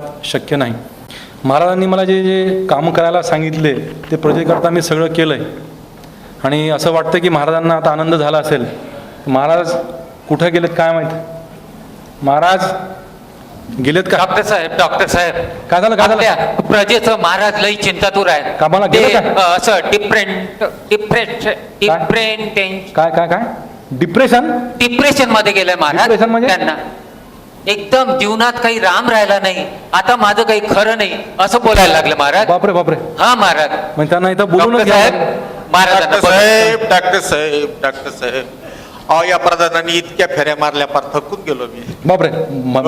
शक्य नाही. महाराजांनी मला जे जे काम करायला सांगितले ते प्रजेकरता मी सगळं केलं आहे. आणि असं वाटतं की महाराजांना आता आनंद झाला असेल. महाराज कुठे गेलेत काय माहीत. महाराज गेलेत का? डॉक्टर साहेब काय झालं काय झालं? आपल्या प्रजेचं महाराज लई चिंतातूर आहे. कामाला ते गेले का? असं डिप्रेशन काय काय काय डिप्रेशन? डिप्रेशन मध्ये गेले महाराज. डिप्रेशन म्हणजे? त्यांना एकदम जीवनात काही राम राहिला नाही, आता माझं काही खरं नाही असं बोलायला लागलं महाराज. बापरे बापरे. हा महाराज. म्हणजे त्यांना इथं बोलूनच डॉक्टर साहेब घ्या. महाराजांना बोलवा. डॉक्टर साहेब अहो या प्रधानांनी इतक्या फेऱ्या मारल्या पार थकून गेलो मी. बापरे.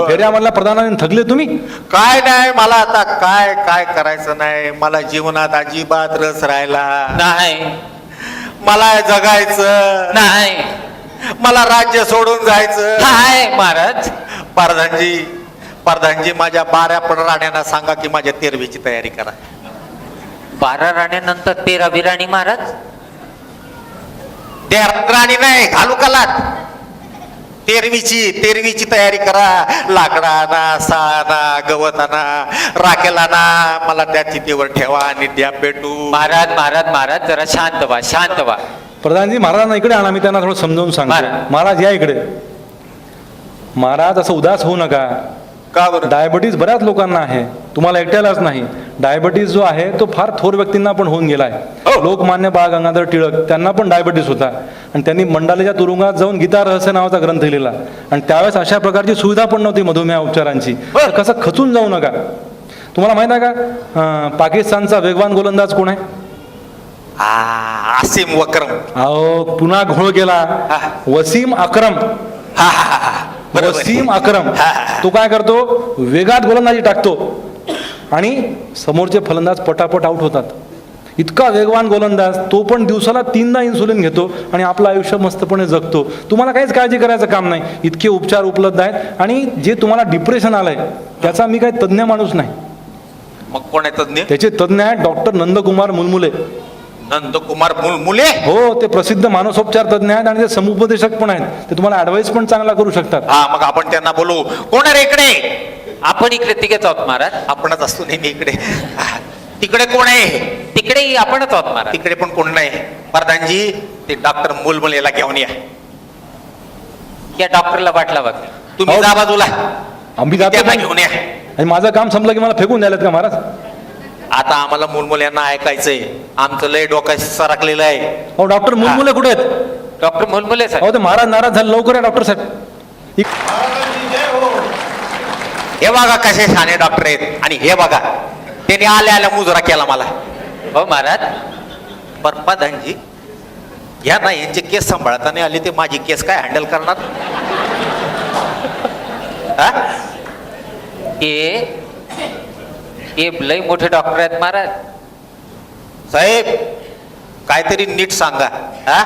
फेऱ्या म्हणला प्रधानाने थकले तुम्ही? काय नाही मला आता काय काय करायचं नाही. मला जीवनात अजिबात रस राहिला नाही मला जगायचं नाही मला राज्य सोडून जायचं. काय महाराज? प्रधानजी माझ्या 12 राण्यांना सांगा की माझ्या 13वीची तयारी करा. 12 राण्यांनंतर 13वी राणी महाराज? 13 राणी नाही घालू कलात. 13वीची तयारी करा. लाकडा आणा, साना, गवत आणा, राखेल आणा. मला त्या चितेवर ठेवा आणि द्या पेटू. महाराज जरा शांत व्हा. प्रधानजी महाराजांना इकडे आणा, मी त्यांना थोडं समजावून सांगतो. महाराज या इकडे. महाराज असं उदास होऊ नका. का बरं? डायबिटीज बऱ्याच लोकांना आहे, तुम्हाला एकट्यालाच नाही. डायबिटीज जो आहे तो फार थोर व्यक्तींना पण होऊन गेला आहे. लोकमान्य बाळ गंगाधर टिळक त्यांना पण डायबिटीस होता आणि त्यांनी मंडालेच्या तुरुंगात जाऊन गीता रहस्य नावाचा ग्रंथ लिहिला. आणि त्यावेळेस अशा प्रकारची सुविधा पण नव्हती मधुमेह उपचारांची. तर कसं खचून जाऊ नका. तुम्हाला माहित आहे का पाकिस्तानचा वेगवान गोलंदाज कोण आहे? आसिम वक्रम. अहो पुन्हा घोळ गेला. वसीम अक्रम. वसीम अक्रम. तो काय करतो? वेगात गोलंदाजी टाकतो आणि समोरचे फलंदाज पटापट आउट होतात. इतका वेगवान गोलंदाज तो पण दिवसाला 3दा इन्सुलिन घेतो आणि आपलं आयुष्य मस्तपणे जगतो. तुम्हाला काहीच काळजी करायचं काम नाही. इतके उपचार उपलब्ध आहेत. आणि जे तुम्हाला डिप्रेशन आलंय त्याचा मी काही तज्ज्ञ माणूस नाही. मग कोण आहे तज्ञ? त्याचे तज्ज्ञ आहेत डॉक्टर नंदकुमार मुलमुले. नंदकुमार मुलमुले? हो, ते प्रसिद्ध मानसोपचार तज्ज्ञ आहेत आणि ते समुपदेशक पण आहेत. ते तुम्हाला ऍडवाइस पण चांगला करू शकतात. हा मग आपण त्यांना बोलू. कोण आहे इकडे? आपण इकडे तिघेच आहोत महाराज. आपणच असतो नेहमी इकडे. तिकडे कोण आहे? तिकडे आपणच आहोत महाराज. तिकडे पण कोण नाही. प्रधानजी ते डॉक्टर मुलमुलेला घेऊन या. या डॉक्टरला वाटला बघ. तुम्ही जा बाजूला. आम्ही जातो त्यांना पण. घेऊन या. आणि माझं काम संपलं की मला फेकून द्यायला का महाराज? आता आम्हाला मुलमुल्यांना ऐकायचंय. आमचं लय डोकं सरकलेलं आहे. हो, डॉक्टर मुलमुले कुठे आहेत? डॉक्टर मुलमुले साहेब. हो, ते महाराज नाराज झाले. लवकर या डॉक्टर साहेब. हे बघा कसे छाने डॉक्टर आहेत. आणि हे बघा त्यांनी आल्या मुजरा केला मला. हो महाराज. पर प्रधानजी या ना यांचे केस सांभाळताना आले ते माझी केस काय हँडल करणार? हा? हे लय मोठे डॉक्टर आहेत महाराज. साहेब काहीतरी नीट सांगा. हा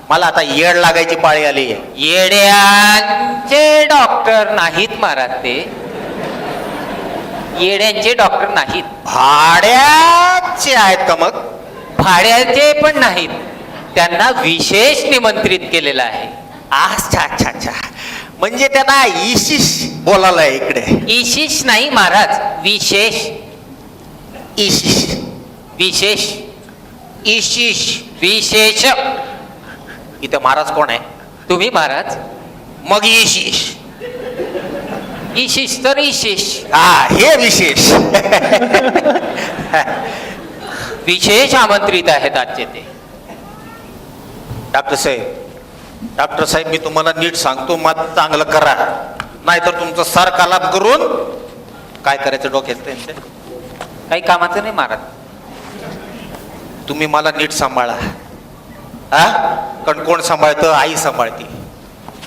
मला आता येड लागायची पाळी आली आहे. येड्यांचे डॉक्टर नाहीत महाराज. ते येड्यांचे डॉक्टर नाहीत. भाड्याचे आहेत का? मग भाड्याचे पण नाहीत. त्यांना विशेष निमंत्रित केलेलं आहे. अच्छा म्हणजे त्यांना इशिश बोलायला इकडे. इशिश नाही महाराज, विशेष. इशिश विशेष इशिश विशेष. इथं महाराज कोण आहे? तुम्ही महाराज. मग इशिश. इशिश तर इशिश. हा हे विशेष. विशेष आमंत्रित आहेत आजचे ते. डॉक्टर साहेब मी तुम्हाला नीट सांगतो. मग चांगलं करा नाहीतर तुमचं सर कालाप करून काय करायचं डोक्यात त्यांचं काही कामाचं नाही महाराज. तुम्ही मला नीट सांभाळा. हा कारण कोण सांभाळतं? आई सांभाळते.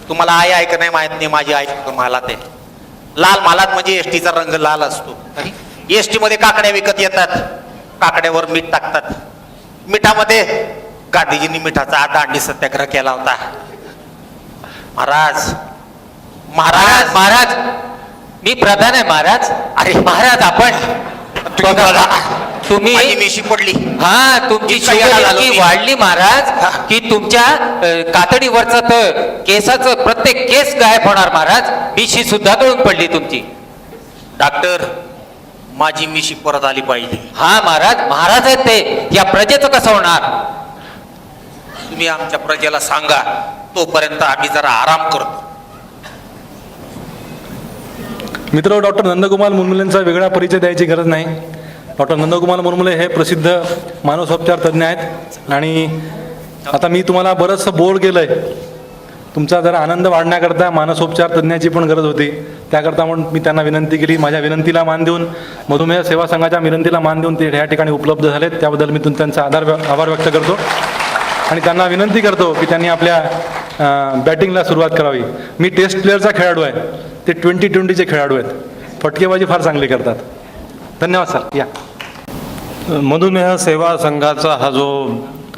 तुम्हाला आई आहे का नाही माहित नाही. माझी आई मला ते लाल मालात म्हणजे एसटीचा रंग लाल असतो. एसटी मध्ये काकड्या विकत येतात. काकड्यावर मीठ टाकतात. मिठामध्ये गांधीजींनी मिठाचा दांडी सत्याग्रह केला होता. महाराज मी प्रधान आहे महाराज. अरे महाराज आपण तुम्ही मिशी पडली. हा तुमची इतका शुगर येडा झालो इतकी मी. वाढली महाराज की तुमच्या कातडीवरचं तर केसाचं प्रत्येक केस गायब होणार महाराज. मिशी सुद्धा गळून पडली तुमची. डॉक्टर माझी मिशी परत आली पाहिजे. हा महाराज, महाराज आहेत ते, या प्रजेचं कसं होणार? तुम्ही आमच्या प्रजेला सांगा, तोपर्यंत आम्ही जरा आराम करतो. मित्र, डॉक्टर नंदकुमार मुर्मुलेंचा वेगळा परिचय द्यायची गरज नाही. डॉक्टर नंदकुमार मुर्मुले हे प्रसिद्ध मानसोपचार तज्ज्ञ आहेत आणि आता मी तुम्हाला बरंचसं बोर केलं आहे. तुमचा जरा आनंद वाढण्याकरता मानसोपचार तज्ज्ञाची पण गरज होती. त्याकरता म्हणून मी त्यांना विनंती केली. माझ्या विनंतीला मान देऊन, मधुमेह सेवा संघाच्या विनंतीला मान देऊन ते ह्या ठिकाणी उपलब्ध झालेत. त्याबद्दल मी त्यांचा आभार व्यक्त करतो आणि त्यांना विनंती करतो की त्यांनी आपल्या बॅटिंगला सुरुवात करावी. मी टेस्ट प्लेअरचा खेळाडू आहे, ते 2020चे खेळाडू आहेत. फटकेबाजी फार चांगली करतात. धन्यवाद सर. या. मधुमेह सेवा संघाचा हा जो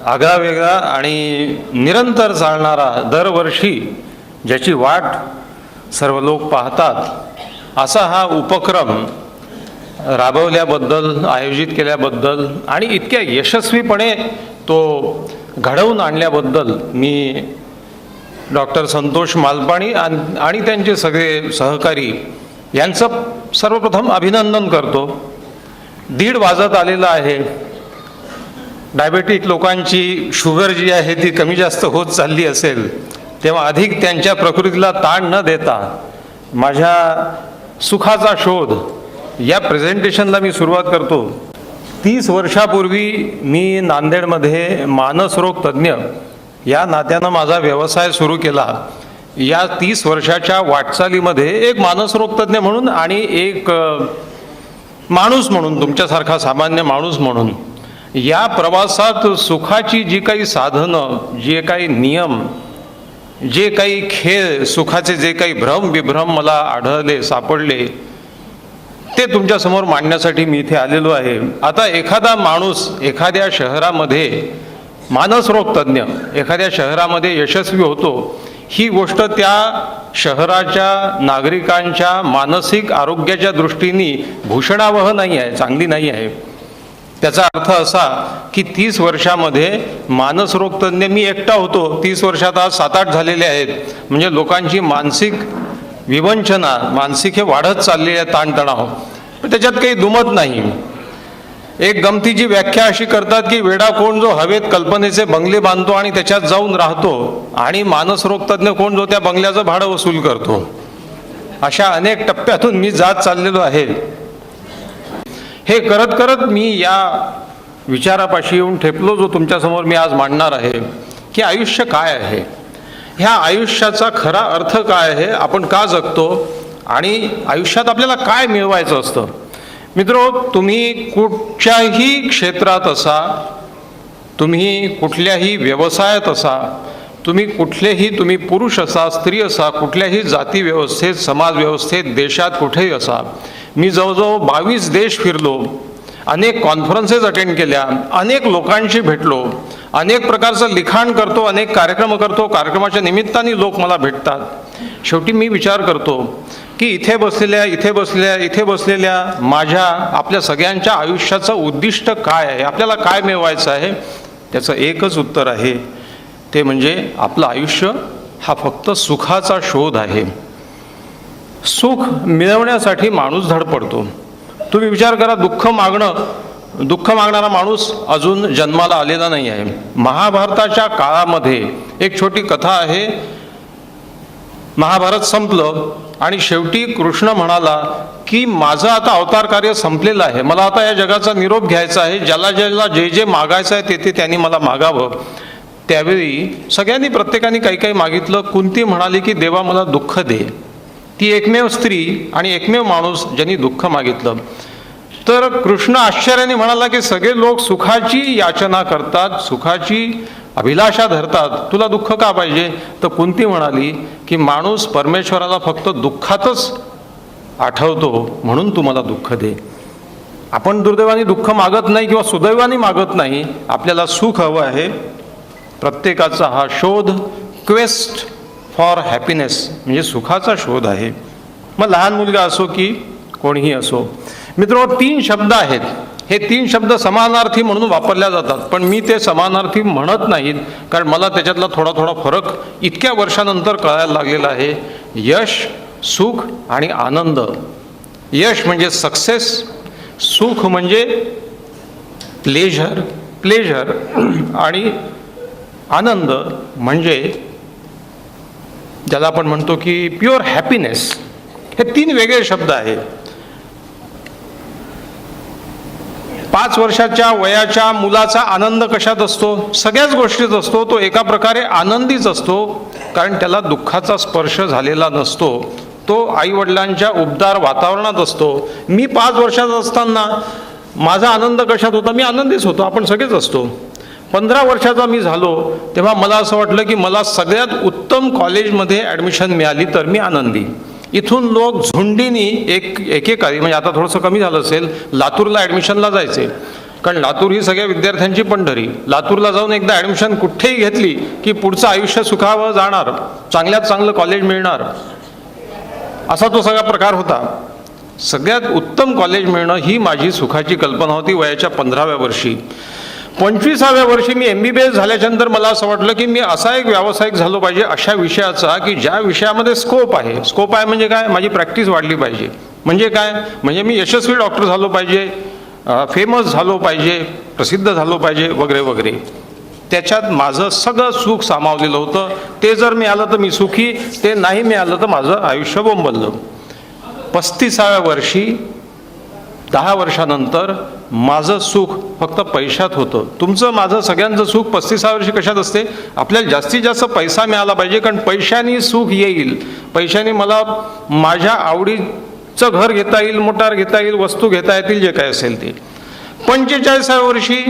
आगळावेगळा आणि निरंतर चालणारा, दरवर्षी ज्याची वाट सर्व लोक पाहतात, असा हा उपक्रम राबवल्याबद्दल, आयोजित केल्याबद्दल आणि इतक्या यशस्वीपणे तो घडवून आणल्याबद्दल मी डॉक्टर संतोष मालपाणी आणि त्यांचे सगळे सहकारी यांचं सर्वप्रथम अभिनंदन करतो. 1:30 वाजत आलेला आहे. डायबेटिक लोकांची शुगर जी आहे ती कमी जास्त होत चालली असेल, तेव्हा अधिक त्यांच्या प्रकृतीला ताण न देता माझ्या सुखाचा शोध या प्रेझेंटेशनला मी सुरुवात करतो. 30 वर्षापूर्वी मी नांदेडमध्ये मानसरोग तज्ज्ञ या नात्यानं माझा व्यवसाय सुरू केला. या 30 वर्षाच्या वाटचालीमध्ये एक मानसरोग तज्ज्ञ म्हणून आणि एक माणूस म्हणून, तुमच्यासारखा सामान्य माणूस म्हणून, या प्रवासात सुखाची जी काही साधनं, जे काही नियम, जे काही खेळ, सुखाचे जे काही भ्रम मला आढळले, सापडले, ते तुमच्यासमोर मांडण्यासाठी मी इथे आलेलो आहे. आता एखादा माणूस एखाद्या शहरामध्ये मानसरोग तज्ज्ञ एखाद्या शहरामध्ये यशस्वी होतो, ही गोष्ट त्या शहराच्या नागरिकांच्या मानसिक आरोग्याच्या दृष्टीने भूषणावह नाही आहे, चांगली नाही आहे. त्याचा अर्थ असा की 30 वर्षामध्ये मानसरोग तज्ज्ञ मी एकटा होतो. 30 वर्षात आज 7-8 झालेले आहेत. म्हणजे लोकांची मानसिक विवंचना, मानसिक हे वाढत चाललेले आहे, ताणतणाव. पण त्याच्यात काही दुमत नाही. एक गमतीची व्याख्या अशी करतात की वेडा कोण जो हवेत कल्पनेचे बंगले बांधतो आणि त्याच्यात जाऊन राहतो, आणि मानसरोग तज्ज्ञ कोण जो त्या बंगल्याचं भाडं वसूल करतो. अशा अनेक टप्प्यातून मी जात चाललेलो आहे. हे करत करत मी या विचारापाशी येऊन ठेपलो जो तुमच्यासमोर मी आज मांडणार आहे, की आयुष्य काय आहे, ह्या आयुष्याचा खरा अर्थ काय आहे, आपण का जगतो आणि आयुष्यात आपल्याला काय मिळवायचं असतं. मित्रो, तुम्ही कुठच्याही क्षेत्रात असा, तुम्ही कुठल्याही व्यवसायात असा, तुम्ही पुरुष असा, स्त्री असा, कुठल्याही जाती व्यवस्थेत, समाज व्यवस्थेत, देशात कुठेही असा. मी जवळजवळ 22 देश फिरलो, अनेक कॉन्फरन्सेस अटेंड केल्या, अनेक लोकांशी भेटलो, अनेक प्रकारचं लिखाण करतो, अनेक कार्यक्रम करतो. कार्यक्रमाच्या निमित्ताने लोक मला भेटतात. शेवटी मी विचार करतो की इथे बसलेल्या माझ्या, आपल्या सगळ्यांच्या आयुष्याचं उद्दिष्ट काय आहे, आपल्याला काय मिळवायचं आहे. त्याचं एकच उत्तर आहे, ते म्हणजे आपलं आयुष्य हा फक्त सुखाचा शोध आहे. सुख मिळवण्यासाठी माणूस धडपडतो. तुम्ही विचार करा, दुःख मागणारा माणूस अजून जन्माला आलेला नाही आहे. महाभारताच्या काळामध्ये एक छोटी कथा आहे. महाभारत संपलं आणि शेवटी कृष्ण म्हणाला की माझं आता अवतार कार्य संपलेलं आहे, मला आता या जगाचा निरोप घ्यायचा आहे. ज्याला जे मागायचं आहे ते त्यांनी मला मागावं. त्यावेळी सगळ्यांनी, प्रत्येकाने काही मागितलं. कुंती म्हणाली की देवा मला दुःख दे. ती एकमेव स्त्री आणि एकमेव माणूस ज्यांनी दुःख मागितलं. तर कृष्ण आश्चर्याने म्हणाला की सगळे लोक सुखाची याचना करतात, सुखाची अभिलाषा धरतात, तुला दुःख का पाहिजे. तर कुंती म्हणाली की माणूस परमेश्वराला फक्त दुःखातच आठवतो, म्हणून तू मला दुःख दे. आपण दुर्दैवाने दुःख मागत नाही किंवा सुदैवाने मागत नाही, आपल्याला सुख हवं आहे. प्रत्येकाचा हा शोध, क्वेस्ट फॉर हॅपीनेस, म्हणजे सुखाचा शोध आहे. मग लहान मुलगा असो की कोणीही असो. मित्र, 3 शब्द आहेत. हे 3 शब्द समानार्थी म्हणून वापरल्या जातात, पण मी ते समानार्थी म्हणत नाहीत, कारण मला त्याच्यातला थोडा फरक इतक्या वर्षानंतर कळायला लागलेला आहे. यश, सुख आणि आनंद. यश म्हणजे सक्सेस, सुख म्हणजे प्लेजर आणि आनंद म्हणजे ज्याला आपण म्हणतो की प्युअर हॅपीनेस. हे 3 वेगळे शब्द आहेत. 5 वर्षाच्या वयाच्या मुलाचा आनंद कशात असतो? सगळ्याच गोष्टीत असतो. तो एका प्रकारे आनंदीच असतो, कारण त्याला दुःखाचा स्पर्श झालेला नसतो. तो आईवडिलांच्या उबदार वातावरणात असतो. मी 5 वर्षाचा असताना माझा आनंद कशात होता? मी आनंदीच होतो. आपण सगळेच असतो. 15 वर्षाचा मी झालो तेव्हा मला असं वाटलं की मला सगळ्यात उत्तम कॉलेजमध्ये ॲडमिशन मिळाली तर मी आनंदी. इथून लोक झुंडीनी एकेकाळी, म्हणजे आता थोडंसं कमी झालं असेल, लातूरला ॲडमिशनला जायचे, कारण लातूर ही सगळ्या विद्यार्थ्यांची पंढरी. लातूरला जाऊन एकदा ॲडमिशन कुठेही घेतली की पुढचं आयुष्य सुखावं जाणार, चांगल्यात चांगलं कॉलेज मिळणार, असा तो सगळा प्रकार होता. सगळ्यात उत्तम कॉलेज मिळणं ही माझी सुखाची कल्पना होती वयाच्या 15व्या वर्षी. 25व्या वर्षी मी MBBS झाल्याच्यानंतर मला असं वाटलं की मी असा एक व्यावसायिक झालो पाहिजे अशा विषयाचा की ज्या विषयामध्ये स्कोप आहे म्हणजे काय? माझी प्रॅक्टिस वाढली पाहिजे. म्हणजे काय? म्हणजे मी यशस्वी डॉक्टर झालो पाहिजे, फेमस झालो पाहिजे, प्रसिद्ध झालो पाहिजे, वगैरे वगैरे. त्याच्यात माझं सगळं सुख सामावलेलं होतं. ते जर मिळालं तर मी सुखी, ते नाही मिळालं तर माझं आयुष्य बोंबललं. 35व्या वर्षी 10 वर्षानंतर माझं सुख फक्त पैशात होतं. तुमचं माझं सगळ्यांचं सुख 35व्या वर्षी कशात असते? आपल्याला जास्तीत जास्त पैसा मिळाला पाहिजे, कारण पैशाने सुख येईल. पैशाने मला माझ्या आवडीचं घर घेता येईल, मोटार घेता येईल, वस्तू घेता येतील, जे काय असेल ते. 45व्या वर्षी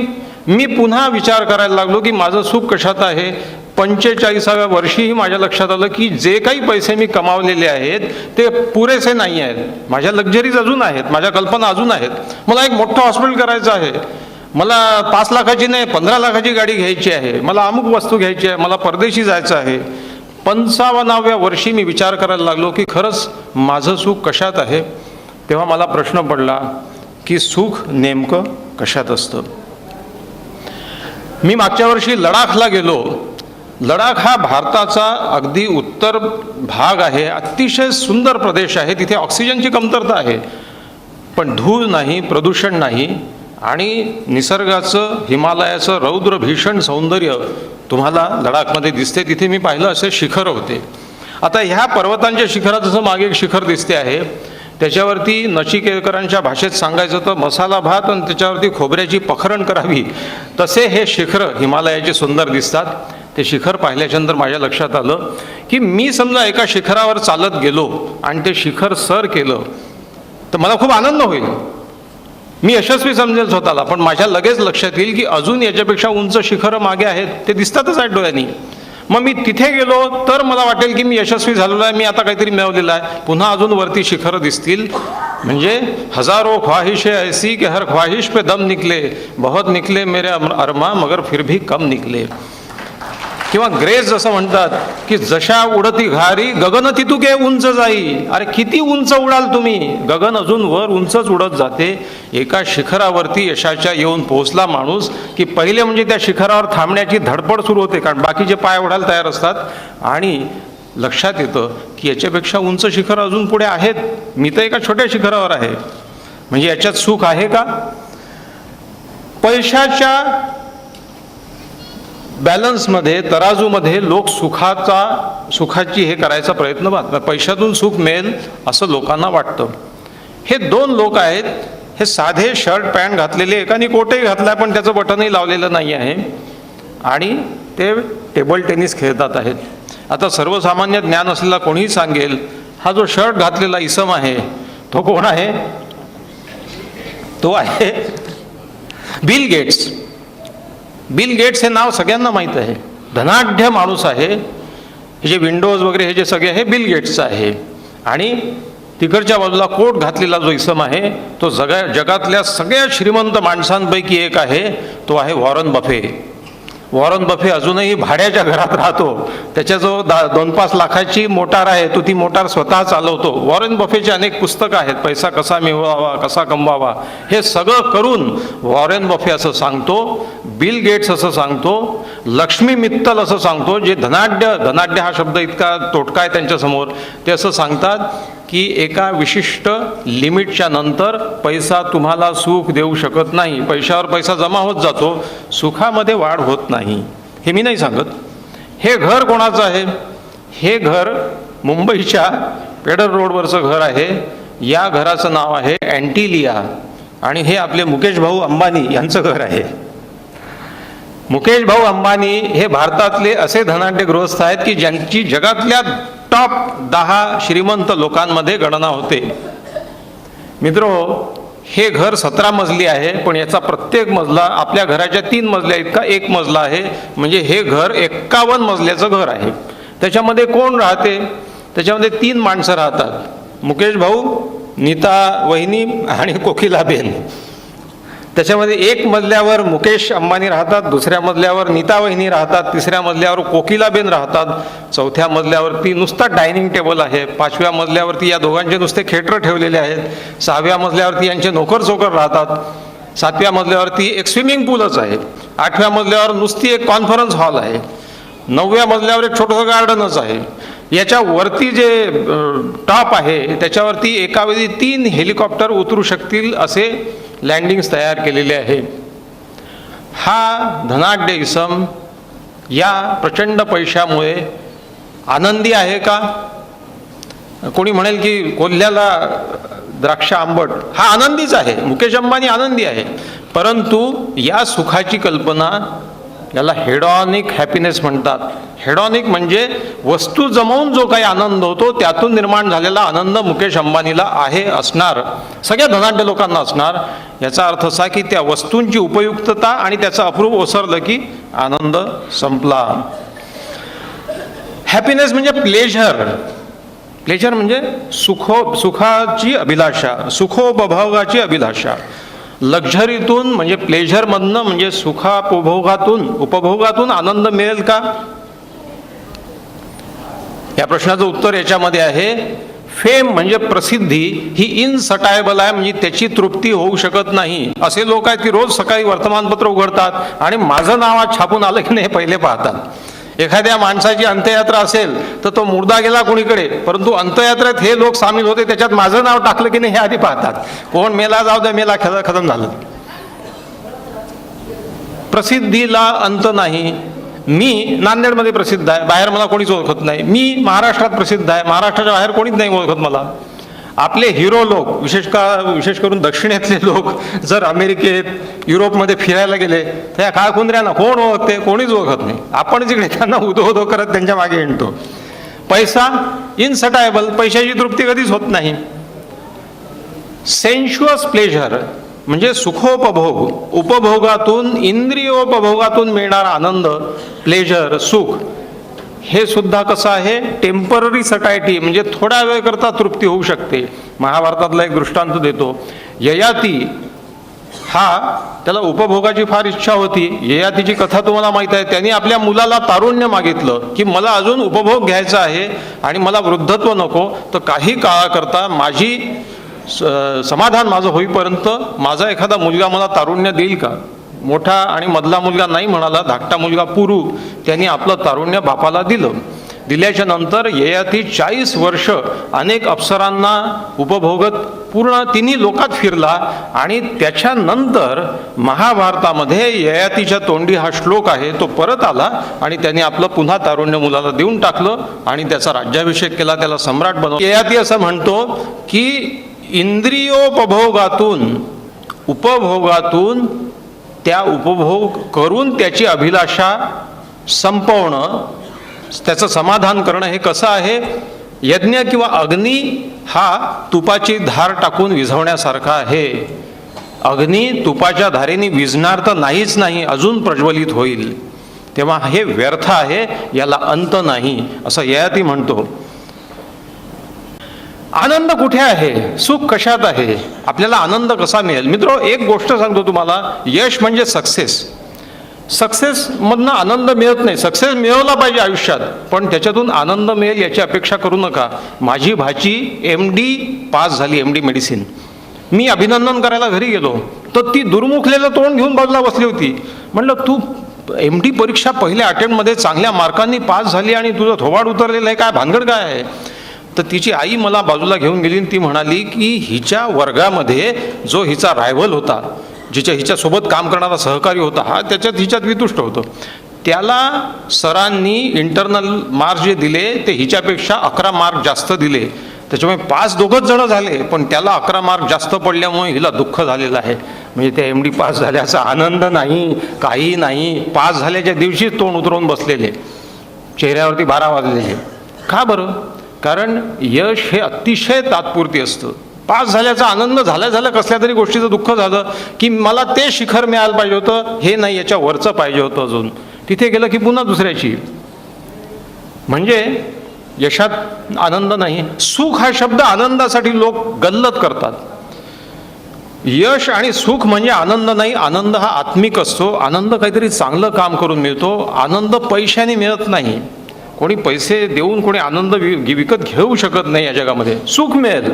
मी पुन्हा विचार करायला लागलो की माझं सुख कशात आहे. 45व्या वर्षीही माझ्या लक्षात आलं की जे काही पैसे मी कमावलेले आहेत ते पुरेसे नाही आहेत. माझ्या लक्झरीज अजून आहेत, माझ्या कल्पना अजून आहेत. मला एक मोठं हॉस्पिटल करायचं आहे, मला 5 लाखाची नाही 15 लाखाची गाडी घ्यायची आहे, मला अमुक वस्तू घ्यायची आहे, मला परदेशी जायचं आहे. 55व्या वर्षी मी विचार करायला लागलो की खरंच माझं सुख कशात आहे. तेव्हा मला प्रश्न पडला की सुख नेमकं कशात असतं. मी मागच्या वर्षी लडाखला गेलो. लडाख हा भारताचा अगदी उत्तर भाग आहे. अतिशय सुंदर प्रदेश आहे. तिथे ऑक्सिजनची कमतरता आहे, पण धूळ नाही, प्रदूषण नाही, आणि निसर्गाचं, हिमालयाचं रौद्र भीषण सौंदर्य तुम्हाला लडाखमध्ये दिसते. तिथे मी पाहिलं असे शिखर होते. आता ह्या पर्वतांच्या शिखरात जसं मागे एक शिखर दिसते आहे, त्याच्यावरती नचिकेतकरांच्या भाषेत सांगायचं तर मसाला भात आणि त्याच्यावरती खोबऱ्याची पखरण करावी, तसे हे शिखरं हिमालयाचे सुंदर दिसतात. ते शिखर पाहिल्याच्यानंतर माझ्या लक्षात आलं की मी समजा एका शिखरावर चालत गेलो आणि ते शिखर सर केलं तर मला खूप आनंद होईल, मी यशस्वी समजेल स्वतःला. पण माझ्या लगेच लक्षात येईल की अजून याच्यापेक्षा उंच शिखरं मागे आहेत, ते दिसतातच आहेत डोळ्यांनी. मग मी तिथे गेलो तर मला वाटेल की मी यशस्वी झालेलो आहे, मी आता काहीतरी मिळवलेलं आहे. पुन्हा अजून वरती शिखरं दिसतील. म्हणजे हजारो ख्वाहिशे ऐसी कि हर ख्वाहिश पे दम निकले, बहुत निकले मेरे अरमा मगर फिर भी कम निकले. किंवा ग्रेस जसं म्हणतात की जशा उडती घारी गगन तितुके उंच जाई. अरे किती उंच उडाल तुम्ही, गगन अजून वर उंचच उडत जाते. एका शिखरावरती यशाच्या येऊन पोहोचला माणूस की पहिले म्हणजे त्या शिखरावर थांबण्याची धडपड सुरू होते, कारण बाकीचे पाय ओढायला तयार असतात. आणि लक्षात येतं की याच्यापेक्षा उंच शिखर अजून पुढे आहेत, मी तर एका छोट्या शिखरावर आहे. म्हणजे याच्यात सुख आहे का? पैशाच्या बॅलन्समध्ये, तराजूमध्ये लोक सुखाची हे करायचा प्रयत्न करतात. पैशातून सुख मिळेल असं लोकांना वाटतं. हे 2 लोक आहेत. हे साधे शर्ट पॅन्ट घातलेले, एकाने कोटही घातला पण त्याचं बटनही लावलेलं नाही आहे, आणि ते टेबल टेनिस खेळतात आहेत. आता सर्वसामान्य ज्ञान असलेला कोणीही सांगेल हा जो शर्ट घातलेला इसम आहे तो कोण आहे? तो आहे बिल गेट्स. बिल गेट्स हे नाव सगळ्यांना माहीत आहे. धनाढ्य माणूस आहे. हे जे विंडोज वगैरे हे जे सगळे हे बिल गेट्सचं आहे. आणि तिकडच्या बाजूला कोट घातलेला जो इसम आहे तो जगातल्या सगळ्यात श्रीमंत माणसांपैकी एक आहे. तो आहे वॉरन बफे. वॉरन बफे अजूनही भाड्याच्या घरात राहतो. त्याच्याजवळ 2-5 लाखाची मोटार आहे, तो ती मोटार स्वतः चालवतो. वॉरन बफेची अनेक पुस्तकं आहेत, पैसा कसा मिळवावा, कसा कमवावा, हे सगळं करून वॉरन बफे असं सांगतो, बिल गेट्स असं सांगतो, लक्ष्मी मित्तल असं सांगतो, जे धनाढ्य हा शब्द इतका तोटका आहे त्यांच्यासमोर, ते असं सांगतात की एका विशिष्ट लिमिटच्या नंतर पैसा तुम्हाला सुख देऊ शकत नाही. पैशावर पैसा जमा होत जातो, सुखामध्ये वाढ होत नाही. हे मी नाही सांगत. हे घर कोणाचं आहे? हे घर मुंबईच्या पेडर रोडवरचं घर आहे. या घराचं नाव आहे अँटिलिया आणि हे आपले मुकेश भाऊ अंबानी यांचं घर आहे. मुकेश भाऊ अंबानी हे भारतातले असे धनाढ्य गृहस्थ आहेत की ज्यांची जगातल्या टॉप 10 श्रीमंत लोकांमध्ये गणना होते. मित्रो, हे घर 17 मजली आहे, पण याचा प्रत्येक मजला आपल्या घराच्या 3 मजल्या इतका एक मजला आहे. म्हणजे हे घर 51 मजल्याचं घर आहे. त्याच्यामध्ये कोण राहते? त्याच्यामध्ये 3 माणसं राहतात. मुकेश भाऊ, नीता वहिनी आणि कोकिलाबेन. त्याच्यामध्ये एक मजल्यावर मुकेश अंबानी राहतात, दुसऱ्या मजल्यावर नीता वहिनी राहतात, तिसऱ्या मजल्यावर कोकिलाबेन राहतात, चौथ्या मजल्यावरती नुसता डायनिंग टेबल आहे, 5व्या मजल्यावरती या दोघांचे नुसते खेटर ठेवलेले आहेत, 6व्या मजल्यावरती यांचे नोकर चोकर राहतात, 7व्या मजल्यावरती एक स्विमिंग पूलच आहे, 8व्या मजल्यावर नुसती एक कॉन्फरन्स हॉल आहे, 9व्या मजल्यावर एक छोटंसं गार्डनच आहे. याच्या वरती जे टॉप आहे त्याच्यावरती एकावेळी 3 हेलिकॉप्टर उतरू शकतील असे लँडिंग्स तयार केलेले आहे. हा धनाढ्य इसम या प्रचंड पैशामुळे आनंदी आहे का? कोणी म्हणेल की कोल्ह्याला द्राक्ष आंबट. हा आनंदीच आहे, मुकेश अंबानी आनंदी आहे. परंतु या सुखाची कल्पना, याला हेडॉनिक हॅपीनेस म्हणतात. हेडॉनिक म्हणजे वस्तू जमवून जो काही आनंद होतो त्यातून निर्माण झालेला आनंद मुकेश अंबानीला आहे, असणार, सगळ्या धनाढ्य लोकांना असणार. याचा अर्थ असा की त्या वस्तूंची उपयुक्तता आणि त्याचं अप्रूप ओसरलं की आनंद संपला. हॅपीनेस म्हणजे प्लेजर. प्लेजर म्हणजे सुखाची अभिलाषा, सुखोपभोगाची अभिलाषा. लक्झरीतून म्हणजे प्लेजरमधनं म्हणजे उपभोगातून आनंद मिळेल का? या प्रश्नाचं उत्तर याच्यामध्ये आहे. फेम म्हणजे प्रसिद्धी ही इनसटायबल आहे, म्हणजे त्याची तृप्ती होऊ शकत नाही. असे लोक आहेत की रोज सकाळी वर्तमानपत्र उघडतात आणि माझं नाव आज छापून आलं की नाही पहिले पाहतात. एखाद्या माणसाची अंत्ययात्रा असेल तर तो मुर्दा गेला कोणीकडे, परंतु अंत्ययात्रेत हे लोक सामील होते, त्याच्यात माझं नाव टाकलं की नाही हे आधी पाहतात. कोण मेला, जाऊ द्या, मेला, खतम झालं. प्रसिद्धीला अंत नाही. मी नांदेडमध्ये प्रसिद्ध आहे, बाहेर मला कोणीच ओळखत नाही. मी महाराष्ट्रात प्रसिद्ध आहे, महाराष्ट्राच्या बाहेर कोणीच नाही ओळखत मला. आपले हिरो लोक, विशेष करून दक्षिणेतले लोक जर अमेरिकेत, युरोपमध्ये फिरायला गेले तर या काळखुंद्र्यांना कोण ओळखते? कोणीच ओळखत नाही. आपण जिकडे त्यांना उदो करत त्यांच्या मागे हिंडतो. पैसा इनसटायबल, पैशाची तृप्ती कधीच होत नाही. सेन्शुअस प्लेजर म्हणजे सुखोपभोग, उपभोगातून, इंद्रियोपभोगातून मिळणारा आनंद, प्लेजर, सुख, हे सुद्धा कसं आहे? टेम्पररी सटायटी, म्हणजे थोड्या वेळ करता तृप्ती होऊ शकते. महाभारतातला एक दृष्टांत देतो. ययाती त्याला उपभोगाची फार इच्छा होती. ययातीची कथा तुम्हाला माहित आहे. त्यांनी आपल्या मुलाला तारुण्य मागितलं की मला अजून उपभोग घ्यायचा आहे आणि मला वृद्धत्व नको, तर काही काळाकरता माझी समाधान माझं होईपर्यंत माझा एखादा मुलगा मला तारुण्य देईल का? मोठा आणि मधला मुलगा नाही म्हणाला. धाकटा मुलगा पुरू त्यांनी आपलं तारुण्य बापाला दिलं. दिल्याच्या नंतर ययाती 40 वर्ष अनेक अप्सरांना उपभोगत पूर्ण तिन्ही लोकात फिरला आणि त्याच्यानंतर महाभारतामध्ये ययातीच्या तोंडी हा श्लोक आहे, तो परत आला आणि त्याने आपलं पुन्हा तारुण्य मुलाला देऊन टाकलं आणि त्याचा राज्याभिषेक केला, त्याला सम्राट बनवलं. ययाती असं म्हणतो की इंद्रियोपभोगातून, उपभोगातून, त्या उपभोग करून त्याची अभिलाषा संपवणं, त्याचं समाधान करणं हे कसं आहे? यज्ञ किंवा अग्नी हा तुपाची धार टाकून विझवण्यासारखा आहे. अग्नी तुपाच्या धारेने विझणार तर नाहीच नाही, अजून प्रज्वलित होईल. तेव्हा हे व्यर्थ आहे, याला अंत नाही, असं ययाती म्हणतो. आनंद कुठे आहे? सुख कशात आहे? आपल्याला आनंद कसा मिळेल? मित्रो, एक गोष्ट सांगतो तुम्हाला. यश म्हणजे सक्सेस मधनं आनंद मिळत नाही. सक्सेस मिळवला पाहिजे आयुष्यात, पण त्याच्यातून आनंद मिळेल याची अपेक्षा करू नका. माझी भाची MD पास झाली, MD मेडिसिन. मी अभिनंदन करायला घरी गेलो तर ती दुर्मुखलेलं तोंड घेऊन बाजूला बसली होती. म्हणलं, तू MD परीक्षा पहिल्या अटेम्प्टमध्ये चांगल्या मार्कांनी पास झाली आणि तुझं थोबाड उतरलेलं आहे, काय भानगड काय आहे? तर तिची आई मला बाजूला घेऊन गेली आणि ती म्हणाली की हिच्या वर्गामध्ये जो हिचा रायव्हल होता, हिच्यासोबत काम करणारा सहकारी होता, हा हिच्यात वितुष्ट होतो. त्याला सरांनी इंटरनल मार्क्स जे दिले ते हिच्यापेक्षा 11 मार्क जास्त दिले. त्याच्यामुळे पास दोघंच जण झाले, पण त्याला 11 मार्क जास्त पडल्यामुळे हिला दुःख झालेलं आहे. म्हणजे त्या MD पास झाल्याचा आनंद नाही, काही नाही. पास झाल्याच्या दिवशीच तोंड उतरवून बसलेले, चेहऱ्यावरती 12 वाजलेले. का बरं? कारण यश हे अतिशय तात्पुरती असतं. पास झाल्याचा आनंद झाल्या कसल्या तरी गोष्टीचं दुःख झालं की मला ते शिखर मिळायला पाहिजे होतं, हे नाही, याच्या वरचं पाहिजे होतं अजून. तिथे गेलं की पुन्हा दुसऱ्याची. म्हणजे यशात आनंद नाही. सुख हा शब्द आनंदासाठी लोक गल्लत करतात. यश आणि सुख म्हणजे आनंद नाही. आनंद हा आत्मिक असतो. आनंद काहीतरी चांगलं काम करून मिळतो. आनंद पैशाने मिळत नाही. कोणी पैसे देऊन कोणी आनंद विकत घेऊ शकत नाही या जगामध्ये. सुख मिळेल.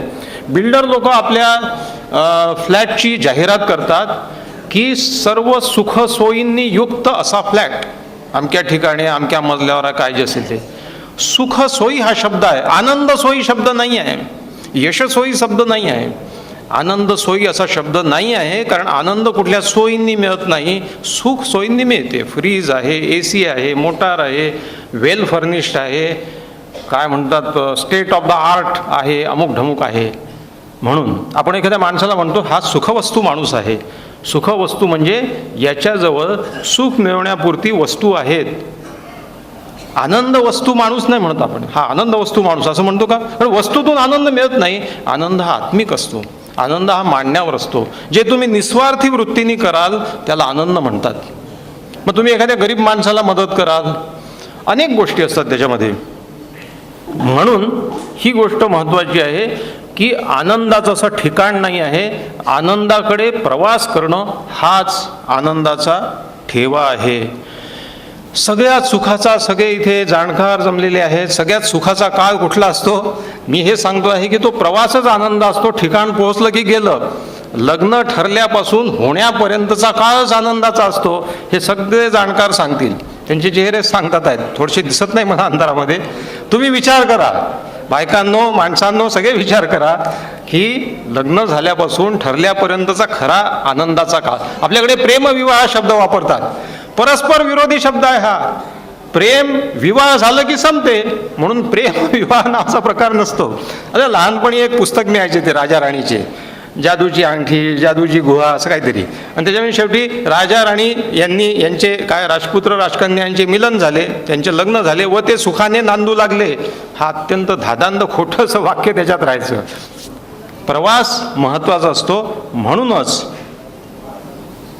बिल्डर लोक आपल्या फ्लॅटची जाहिरात करतात की सर्व सुखसोयींनी युक्त असा फ्लॅट अमक्या ठिकाणी अमक्या मजल्यावर काय जे असेल ते. सुखसोयी हा शब्द आहे, आनंद सोयी शब्द नाही आहे, यशसोयी शब्द नाही आहे. आनंद सोयी असा शब्द नाही आहे, कारण आनंद कुठल्या सोयींनी मिळत नाही, सुख सोयींनी मिळते. फ्रीज आहे, AC आहे, मोटार आहे, वेल फर्निश्ड आहे, काय म्हणतात स्टेट ऑफ द आर्ट आहे, अमुक ढमुक आहे. म्हणून आपण एखाद्या माणसाला म्हणतो हा सुखवस्तू माणूस आहे. सुखवस्तू म्हणजे याच्याजवळ सुख मिळवण्यापुरती वस्तू आहेत. आनंद वस्तू माणूस नाही म्हणत आपण. हा आनंद वस्तू माणूस असं म्हणतो का? कारण वस्तूतून आनंद मिळत नाही. आनंद हा आत्मिक असतो. आनंद हा मांडण्यावर असतो. जे तुम्ही निस्वार्थी वृत्तीने कराल त्याला आनंद म्हणतात. मग तुम्ही एखाद्या गरीब माणसाला मदत कराल, अनेक गोष्टी असतात त्याच्यामध्ये. म्हणून ही गोष्ट महत्त्वाची आहे की आनंदाचं असं ठिकाण नाही आहे. आनंदाकडे प्रवास करणं हाच आनंदाचा ठेवा आहे. सगळ्यात सुखाचा, सगळे इथे जाणकार जमलेले आहेत, सगळ्यात सुखाचा काळ कुठला असतो? मी हे सांगतो आहे की तो प्रवासच आनंद असतो. ठिकाण पोहोचलं की गेलं. लग्न ठरल्यापासून होण्यापर्यंतचा काळच आनंदाचा असतो. हे सगळे जाणकार सांगतील. त्यांचे चेहरे सांगतात आहेत, थोडेसे दिसत नाही मला अंतरामध्ये. तुम्ही विचार करा, बायकांनो, माणसांनो, सगळे विचार करा की लग्न झाल्यापासून ठरल्यापर्यंतचा खरा आनंदाचा काळ. आपल्याकडे प्रेमविवाह शब्द वापरतात. परस्पर विरोधी शब्द आहे हा. प्रेम विवाह झालं की संपते, म्हणून प्रेम विवाह नावाचा प्रकार नसतो. आता लहानपणी एक पुस्तक मिळायचे ते राजा राणीचे, जादूची अंगठी, जादूची गुहा, असं काहीतरी. आणि त्याच्यामुळे शेवटी राजा राणी यांचे काय राजपुत्र राजकन्यांचे मिलन झाले, त्यांचे लग्न झाले व ते सुखाने नांदू लागले. हा अत्यंत धादांत खोटंसं वाक्य त्याच्यात राहायचं. प्रवास महत्त्वाचा असतो. म्हणूनच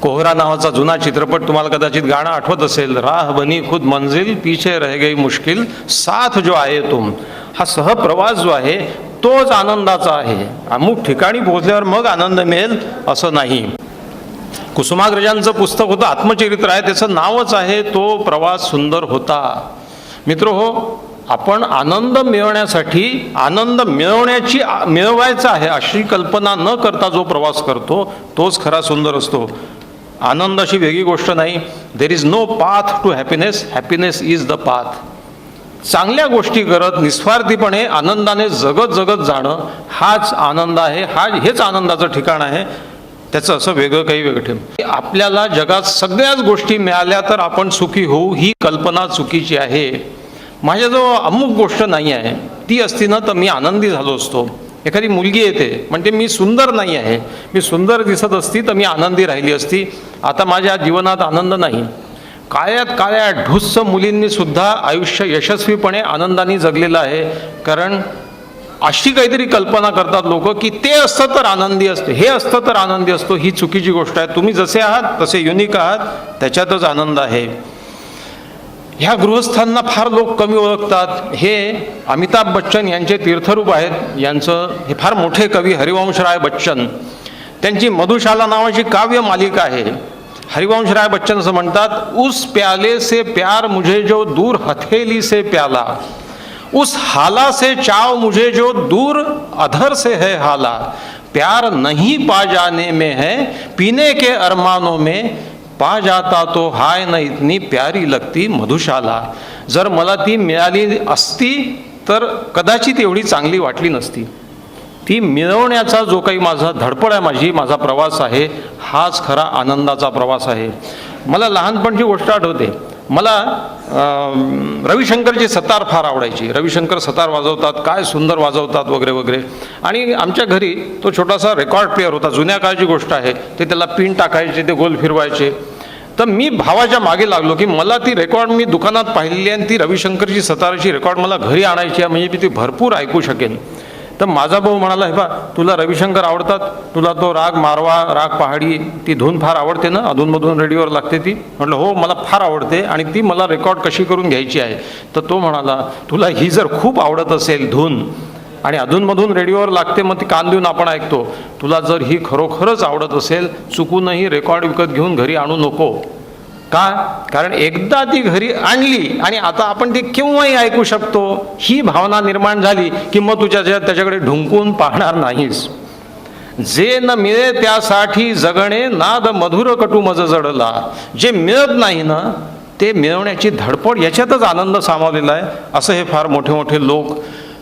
कोहरा नावाचा जुना चित्रपट, तुम्हाला कदाचित गाणं आठवत असेल, राह बनी खुद मंजिल पीछे रह गई मुश्किल साथ जो आहे तुम. हा सहप्रवास जो आहे तोच आनंदाचा आहे. अमुक ठिकाणी पोहोचल्यावर मग आनंद मिळेल असं नाही. कुसुमाग्रजांचं पुस्तक होतं, आत्मचरित्र आहे, त्याचं नावच आहे तो प्रवास सुंदर होता. मित्र हो, आपण आनंद मिळवण्यासाठी, आनंद मिळवायचा आहे अशी कल्पना न करता जो प्रवास करतो तोच खरा सुंदर असतो. आनंद अशी वेगळी गोष्ट नाही. There is no path to happiness, happiness is the path. चांगल्या गोष्टी करत निस्वार्थीपणे आनंदाने जगत जगत जाणं हाच आनंद आहे. हेच आनंदाचं ठिकाण आहे. त्याचं असं वेगळं काही वेगळं ठेव. आपल्याला जगात सगळ्याच गोष्टी मिळाल्या तर आपण सुखी होऊ, ही कल्पना चुकीची आहे. माझ्याजवळ अमुक गोष्ट नाही आहे, ती असती ना तर मी आनंदी झालो असतो. एखादी मुलगी येते म्हणते मी सुंदर नाही आहे, मी सुंदर दिसत असती तर मी आनंदी राहिली असती. आता माझ्या जीवनात आनंद नाही. काळ्यात काळ्या ढुस्स मुलींनी सुद्धा आयुष्य यशस्वीपणे आनंदाने जगलेलं आहे. कारण अशी काहीतरी कल्पना करतात लोक की ते असतं तर आनंदी असते, हे असतं तर आनंदी असतो. ही चुकीची गोष्ट आहे. तुम्ही जसे आहात तसे युनिक आहात, त्याच्यातच आनंद आहे. ह्या गृहस्थांना फार लोक कमी ओळखतात. हे अमिताभ बच्चन यांचे तीर्थरूप आहेत. यांचं हे फार मोठे कवी हरिवंशराय बच्चन, त्यांची मधुशाला नावाची काव्य मालिका आहे. हरिवंशराय बच्चन असं म्हणतात, उस प्याले से प्यार मुझे जो दूर हथेली से प्याला, उस हाला से चाव मुझे जो दूर अधर से है हाला, प्यार नहीं पा जाने में है पीने के अरमानों में पा जाता तो हाय न इतनी प्यारी लगती मधुशाला. जर मला ती मिळाली असती तर कदाचित एवढी चांगली वाटली नसती. ती मिळवण्याचा जो काही माझा धडपड आहे, माझा प्रवास आहे, हाच खरा आनंदाचा प्रवास आहे. मला लहानपणची गोष्ट आठवते. मला रविशंकरची सतार फार आवडायची. रविशंकर सतार वाजवतात, काय सुंदर वाजवतात वगैरे वगैरे. आणि आमच्या घरी तो छोटासा रेकॉर्ड प्लेअर होता. जुन्या काळची गोष्ट आहे. ते त्याला पिन टाकायचे, ते गोल फिरवायचे. तर मी भावाच्या मागे लागलो की मला ती रेकॉर्ड मी दुकानात पाहिलेली आणि ती रविशंकरची सतारची रेकॉर्ड मला घरी आणायची आहे, म्हणजे मी ती भरपूर ऐकू शकेन. तर माझा भाऊ म्हणाला, हे बा तुला रविशंकर आवडतात, तुला तो राग मारवा, राग पहाडी, ती धून फार आवडते ना, अधूनमधून रेडिओवर लागते ती. म्हटलं हो, मला फार आवडते आणि ती मला रेकॉर्ड कशी करून घ्यायची आहे. तर तो म्हणाला, तुला ही जर खूप आवडत असेल धून आणि अधूनमधून रेडिओवर लागते, मग ती कान देऊन आपण ऐकतो, तुला जर ही खरोखरच आवडत असेल, चुकूनही रेकॉर्ड विकत घेऊन घरी आणू नको. का? कारण एकदा ती घरी आणली आणि आता आपण ती केव्हाही ऐकू शकतो, ही भावना निर्माण झाली की मग तू त्याच्याकडे ढुंकून पाहणार नाहीस. जे न मिळे त्यासाठी जगणे, नाद मधुर कटू मज जडला. जे मिळत नाही ना, ते मिळवण्याची धडपड, याच्यातच आनंद सामावलेला आहे, असं हे फार मोठे मोठे लोक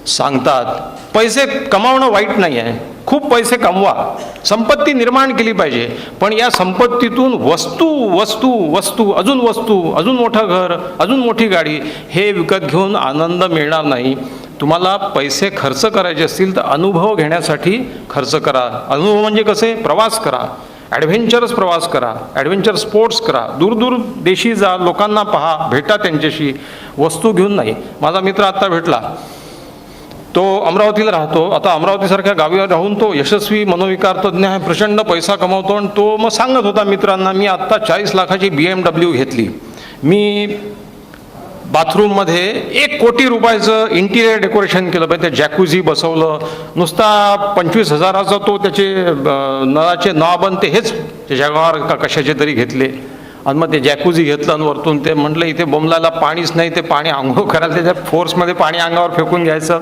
सांगतात. पैसे कमावणं वाईट नाही आहे, खूप पैसे कमवा, संपत्ती निर्माण केली पाहिजे, पण या संपत्तीतून वस्तू वस्तू वस्तू अजून मोठं घर, अजून मोठी गाडी, हे विकत घेऊन आनंद मिळणार नाही. तुम्हाला पैसे खर्च करायचे असतील तर अनुभव घेण्यासाठी खर्च करा. अनुभव म्हणजे कसे? प्रवास करा, ॲडव्हेंचरस प्रवास करा, ॲडव्हेंचर स्पोर्ट्स करा, दूर देशी जा, लोकांना पहा, भेटा त्यांच्याशी, वस्तू घेऊन नाही. माझा मित्र आत्ता भेटला, तो अमरावतीला राहतो. आता अमरावतीसारख्या गावी राहून तो यशस्वी मनोविकार तज्ज्ञ आहे, प्रचंड पैसा कमावतो. आणि तो मग सांगत होता मित्रांना, मी आत्ता 40 लाखाची BMW घेतली, मी बाथरूममध्ये 1 कोटी रुपयाचं इंटिरियर डेकोरेशन केलं पाहिजे, ते जॅकुझी बसवलं, नुसता 25,000चा तो त्याचे नळाचे नॉब ते हेच जगावर का कशाचे तरी घेतले. आणि मग ते जॅकुझी घेतलं आणि वरतून ते म्हटलं इथे बोंबलाला पाणीच नाही, ते पाणी आंघोळ करायला त्याच्या फोर्समध्ये पाणी अंगावर फेकून घ्यायचं.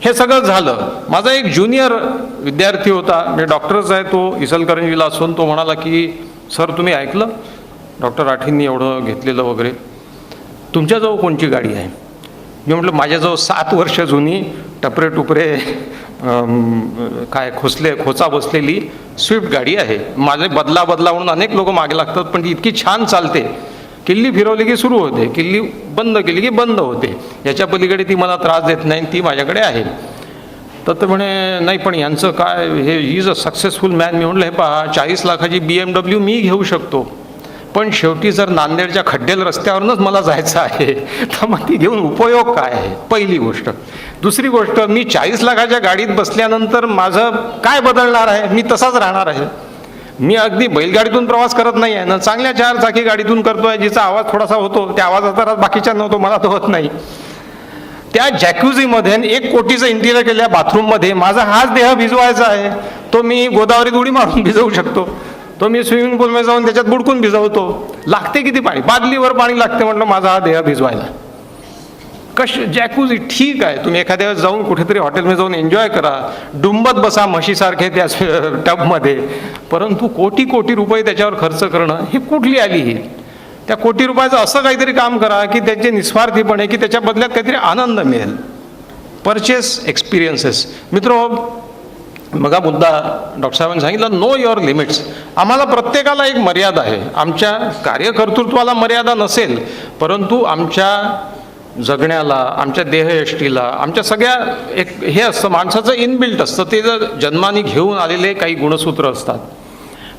हे सगळं झालं. माझा एक ज्युनियर विद्यार्थी होता, म्हणजे डॉक्टरच आहे तो, इचलकरंजीला असून तो म्हणाला की सर तुम्ही ऐकलं डॉक्टर राठींनी एवढं घेतलेलं वगैरे, तुमच्याजवळ कोणची गाडी आहे? मी म्हटलं माझ्याजवळ 7 वर्ष जुनी टपरे टुपरे काय खोचा बसलेली स्विफ्ट गाडी आहे. माझे बदला म्हणून अनेक लोक मागे लागतात, पण ती इतकी छान चालते, किल्ली फिरवली की सुरू होते, किल्ली बंद केली की बंद होते, याच्या पलीकडे ती मला त्रास देत नाही, ती माझ्याकडे आहे. तर ते म्हणे नाही पण यांचं काय, हे इज अ सक्सेसफुल मॅन. मी म्हटलं हे पहा, 40 लाखाची BMW मी घेऊ शकतो, पण शेवटी जर नांदेडच्या खड्डेल रस्त्यावरूनच मला जायचं आहे तर मग ती घेऊन उपयोग काय आहे, पहिली गोष्ट. दुसरी गोष्ट, मी 40 लाखाच्या गाडीत बसल्यानंतर माझं काय बदलणार आहे? मी तसाच राहणार आहे. मी अगदी बैलगाडीतून प्रवास करत नाही आहे ना, चांगल्या 4 चाकी गाडीतून करतोय, जिचा आवाज थोडासा होतो, त्या आवाजाचा बाकीच्या नव्हतो, मला तो होत नाही. त्या जॅक्युझीमध्ये 1 कोटीचं इंटिरियर केलेल्या बाथरूममध्ये माझा हाच देह भिजवायचा आहे. तो मी गोदावरीत उडी मारून भिजवू शकतो, तो मी स्विमिंग पूलमध्ये जाऊन त्याच्यात बुडकून भिजवतो. लागते किती पाणी? बादलीवर पाणी लागते. म्हटलं माझा हा देह भिजवायला. जॅकुझी ठीक आहे, तुम्ही एखाद्या वेळेस जाऊन कुठेतरी हॉटेलमध्ये जाऊन एन्जॉय करा, डुंबत बसा म्हशीसारखे त्या टबमध्ये, परंतु कोटी रुपये त्याच्यावर खर्च करणं ही कुठली आली? ही त्या कोटी रुपयाचं असं काहीतरी काम करा की त्याचे निस्वार्थीपणे, की त्याच्या बदल्यात काहीतरी आनंद मिळेल. Purchase experiences. मित्र, बघा मुद्दा डॉक्टर साहेबांनी सांगितलं, नो युअर लिमिट्स. आम्हाला प्रत्येकाला एक मर्यादा आहे. आमच्या कार्यकर्तृत्वाला मर्यादा नसेल, परंतु आमच्या जगण्याला, आमच्या देहयष्टीला, आमच्या सगळ्या एक हे असतं, माणसाचं इनबिल्ट असतं, ते जर जन्माने घेऊन आलेले काही गुणसूत्र असतात.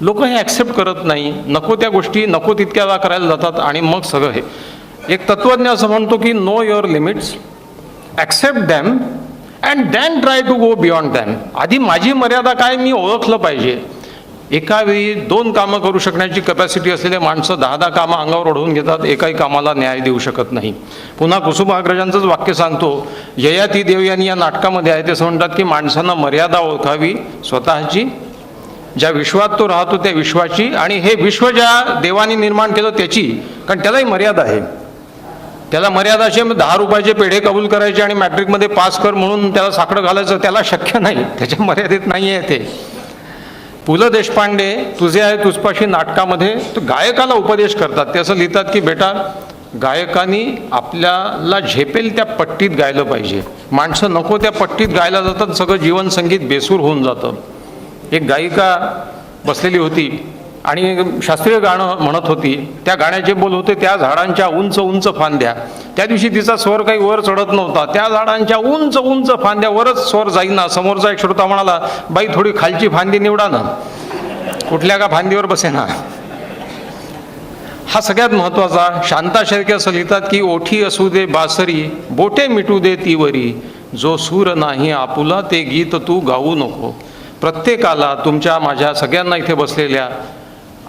लोक हे ॲक्सेप्ट करत नाही, नको त्या गोष्टी नको तितक्या वेळा करायला जातात आणि मग सगळं हे. एक तत्त्वज्ञ असं म्हणतो की know your limits, accept them and then try to go beyond them. आधी माझी मर्यादा काय मी ओळखलं पाहिजे. एका वेळी 2 कामं करू शकण्याची कॅपॅसिटी असलेले माणसं 10 कामं अंगावर ओढवून घेतात, एकाही कामाला न्याय देऊ शकत नाही. पुन्हा कुसुमाग्रजांचंच वाक्य सांगतो, ययाती देवयानी या नाटकामध्ये आहे, ते असं म्हणतात की माणसानं मर्यादा ओळखावी स्वतःची, ज्या विश्वात तो राहतो त्या विश्वाची, आणि हे विश्व ज्या देवानी निर्माण केलं त्याची, कारण त्यालाही मर्यादा आहे. त्याला मर्यादा अशी 10 रुपयाचे पेढे कबूल करायचे आणि मॅट्रिकमध्ये पास कर म्हणून त्याला साकडं घालायचं, त्याला शक्य नाही, त्याच्या मर्यादेत नाही आहे ते. पु ल देशपांडे तुझे आहे तुझपाशी नाटकामध्ये तो गायकाला उपदेश करतात. ते असं लिहितात की बेटा, गायकांनी आपल्याला झेपेल त्या पट्टीत गायलं पाहिजे. माणसं नको त्या पट्टीत गायला जातात, सगळं जीवन संगीत बेसूर होऊन जातं. एक गायिका बसलेली होती आणि शास्त्रीय गाणं म्हणत होती. त्या गाण्याचे बोल होते, त्या झाडांच्या उंच उंच फांद्या. त्या दिवशी तिचा स्वर काही वर चढत नव्हता. त्या झाडांच्या उंच उंच फांद्या, वरच स्वर जाईना. समोरचा एक श्रोता म्हणाला, बाई थोडी खालची फांदी निवडा ना, कुठल्या का फांदीवर बसेना. हा सगळ्यात महत्त्वाचा. शांता शेळके असं लिहितात की ओठी असू दे बासरी, बोटे मिटू दे तीवरी, जो सूर नाही आपुला ते गीत तू गाऊ नको. प्रत्येकाला, तुमच्या माझ्या सगळ्यांना इथे बसलेल्या,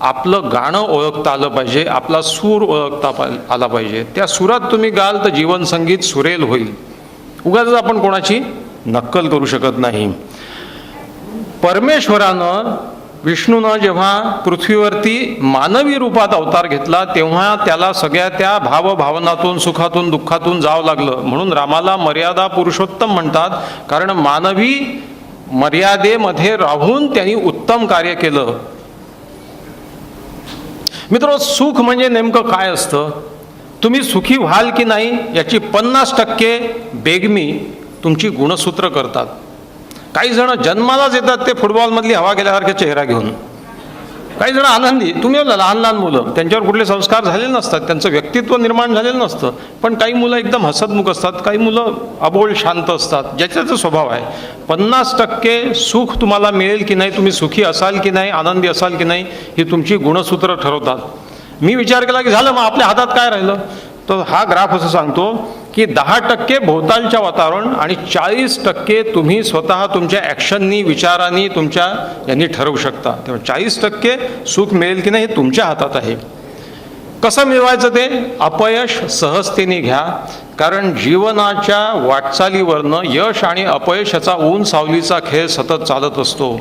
आपलं गाणं ओळखता आलं पाहिजे, आपला सूर ओळखता आला पाहिजे. त्या सुरात तुम्ही गाल तर जीवन संगीत सुरेल होईल. उगाच आपण कोणाची नक्कल करू शकत नाही. परमेश्वरानं, विष्णूनं जेव्हा पृथ्वीवरती मानवी रूपात अवतार घेतला तेव्हा त्याला सगळ्या त्या भावभावनातून, सुखातून, दुःखातून जावं लागलं. म्हणून रामाला मर्यादा पुरुषोत्तम म्हणतात, कारण मानवी मर्यादेमध्ये राहून त्यांनी उत्तम कार्य केलं. मित्र, सुख म्हणजे नेमकं काय असतं? तुम्ही सुखी व्हाल की नाही याची 50% बेगमी तुमची गुणसूत्र करतात. काही जण जन्मालाच येतात ते फुटबॉलमधली हवा गेल्यासारखे चेहरा घेऊन. काही जण आनंदी, तुम्ही लहान लहान मुलं, त्यांच्यावर कुठले संस्कार झालेले नसतात, त्यांचं व्यक्तित्व निर्माण झालेलं नसतं. पण काही मुलं एकदम हसतमुख असतात, काही मुलं अबोल शांत असतात, ज्याचा स्वभाव आहे. 50% सुख तुम्हाला मिळेल की नाही, तुम्ही सुखी असाल की नाही, आनंदी असाल की नाही, ही तुमची गुणसूत्र ठरवतात. मी विचार केला की झालं, मग आपल्या हातात काय राहिलं? तर हा ग्राफ असं सांगतो की 10% भोवतालच्या वातावरण आणि 40% तुम्ही स्वतः तुमच्या ॲक्शननी, विचारांनी, तुमच्या यांनी ठरवू शकता. तेव्हा 40% सुख मिळेल की नाही हे तुमच्या हातात आहे. कसं मिळवायचं ते? अपयश सहजतेने घ्या, कारण जीवनाच्या वाटचालीवरनं यश आणि अपयशाचा ऊन सावलीचा खेळ सतत चालत असतो.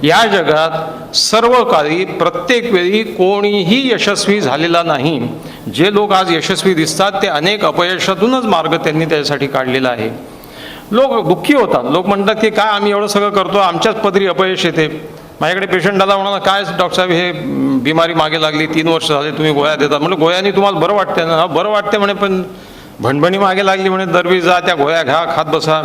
या जगात सर्व काळी प्रत्येक वेळी कोणीही यशस्वी झालेला नाही. जे लोक आज यशस्वी दिसतात ते अनेक अपयशातूनच मार्ग त्यांनी त्याच्यासाठी काढलेला आहे. लोक दुःखी होतात. लोक म्हणतात की काय आम्ही एवढं सगळं करतो, आमच्याच पदरी अपयश येते. माझ्याकडे पेशंट आला, म्हणाला काय डॉक्टर साहेब हे बिमारी मागे लागली, 3 वर्ष झाले तुम्ही गोळ्या देतात. म्हणलं गोळ्यानी तुम्हाला बरं वाटते ना? बरं वाटते म्हणे, पण भणभणी मागे लागली म्हणे. दरवी जा, त्या गोळ्या घ्या, खात बसा.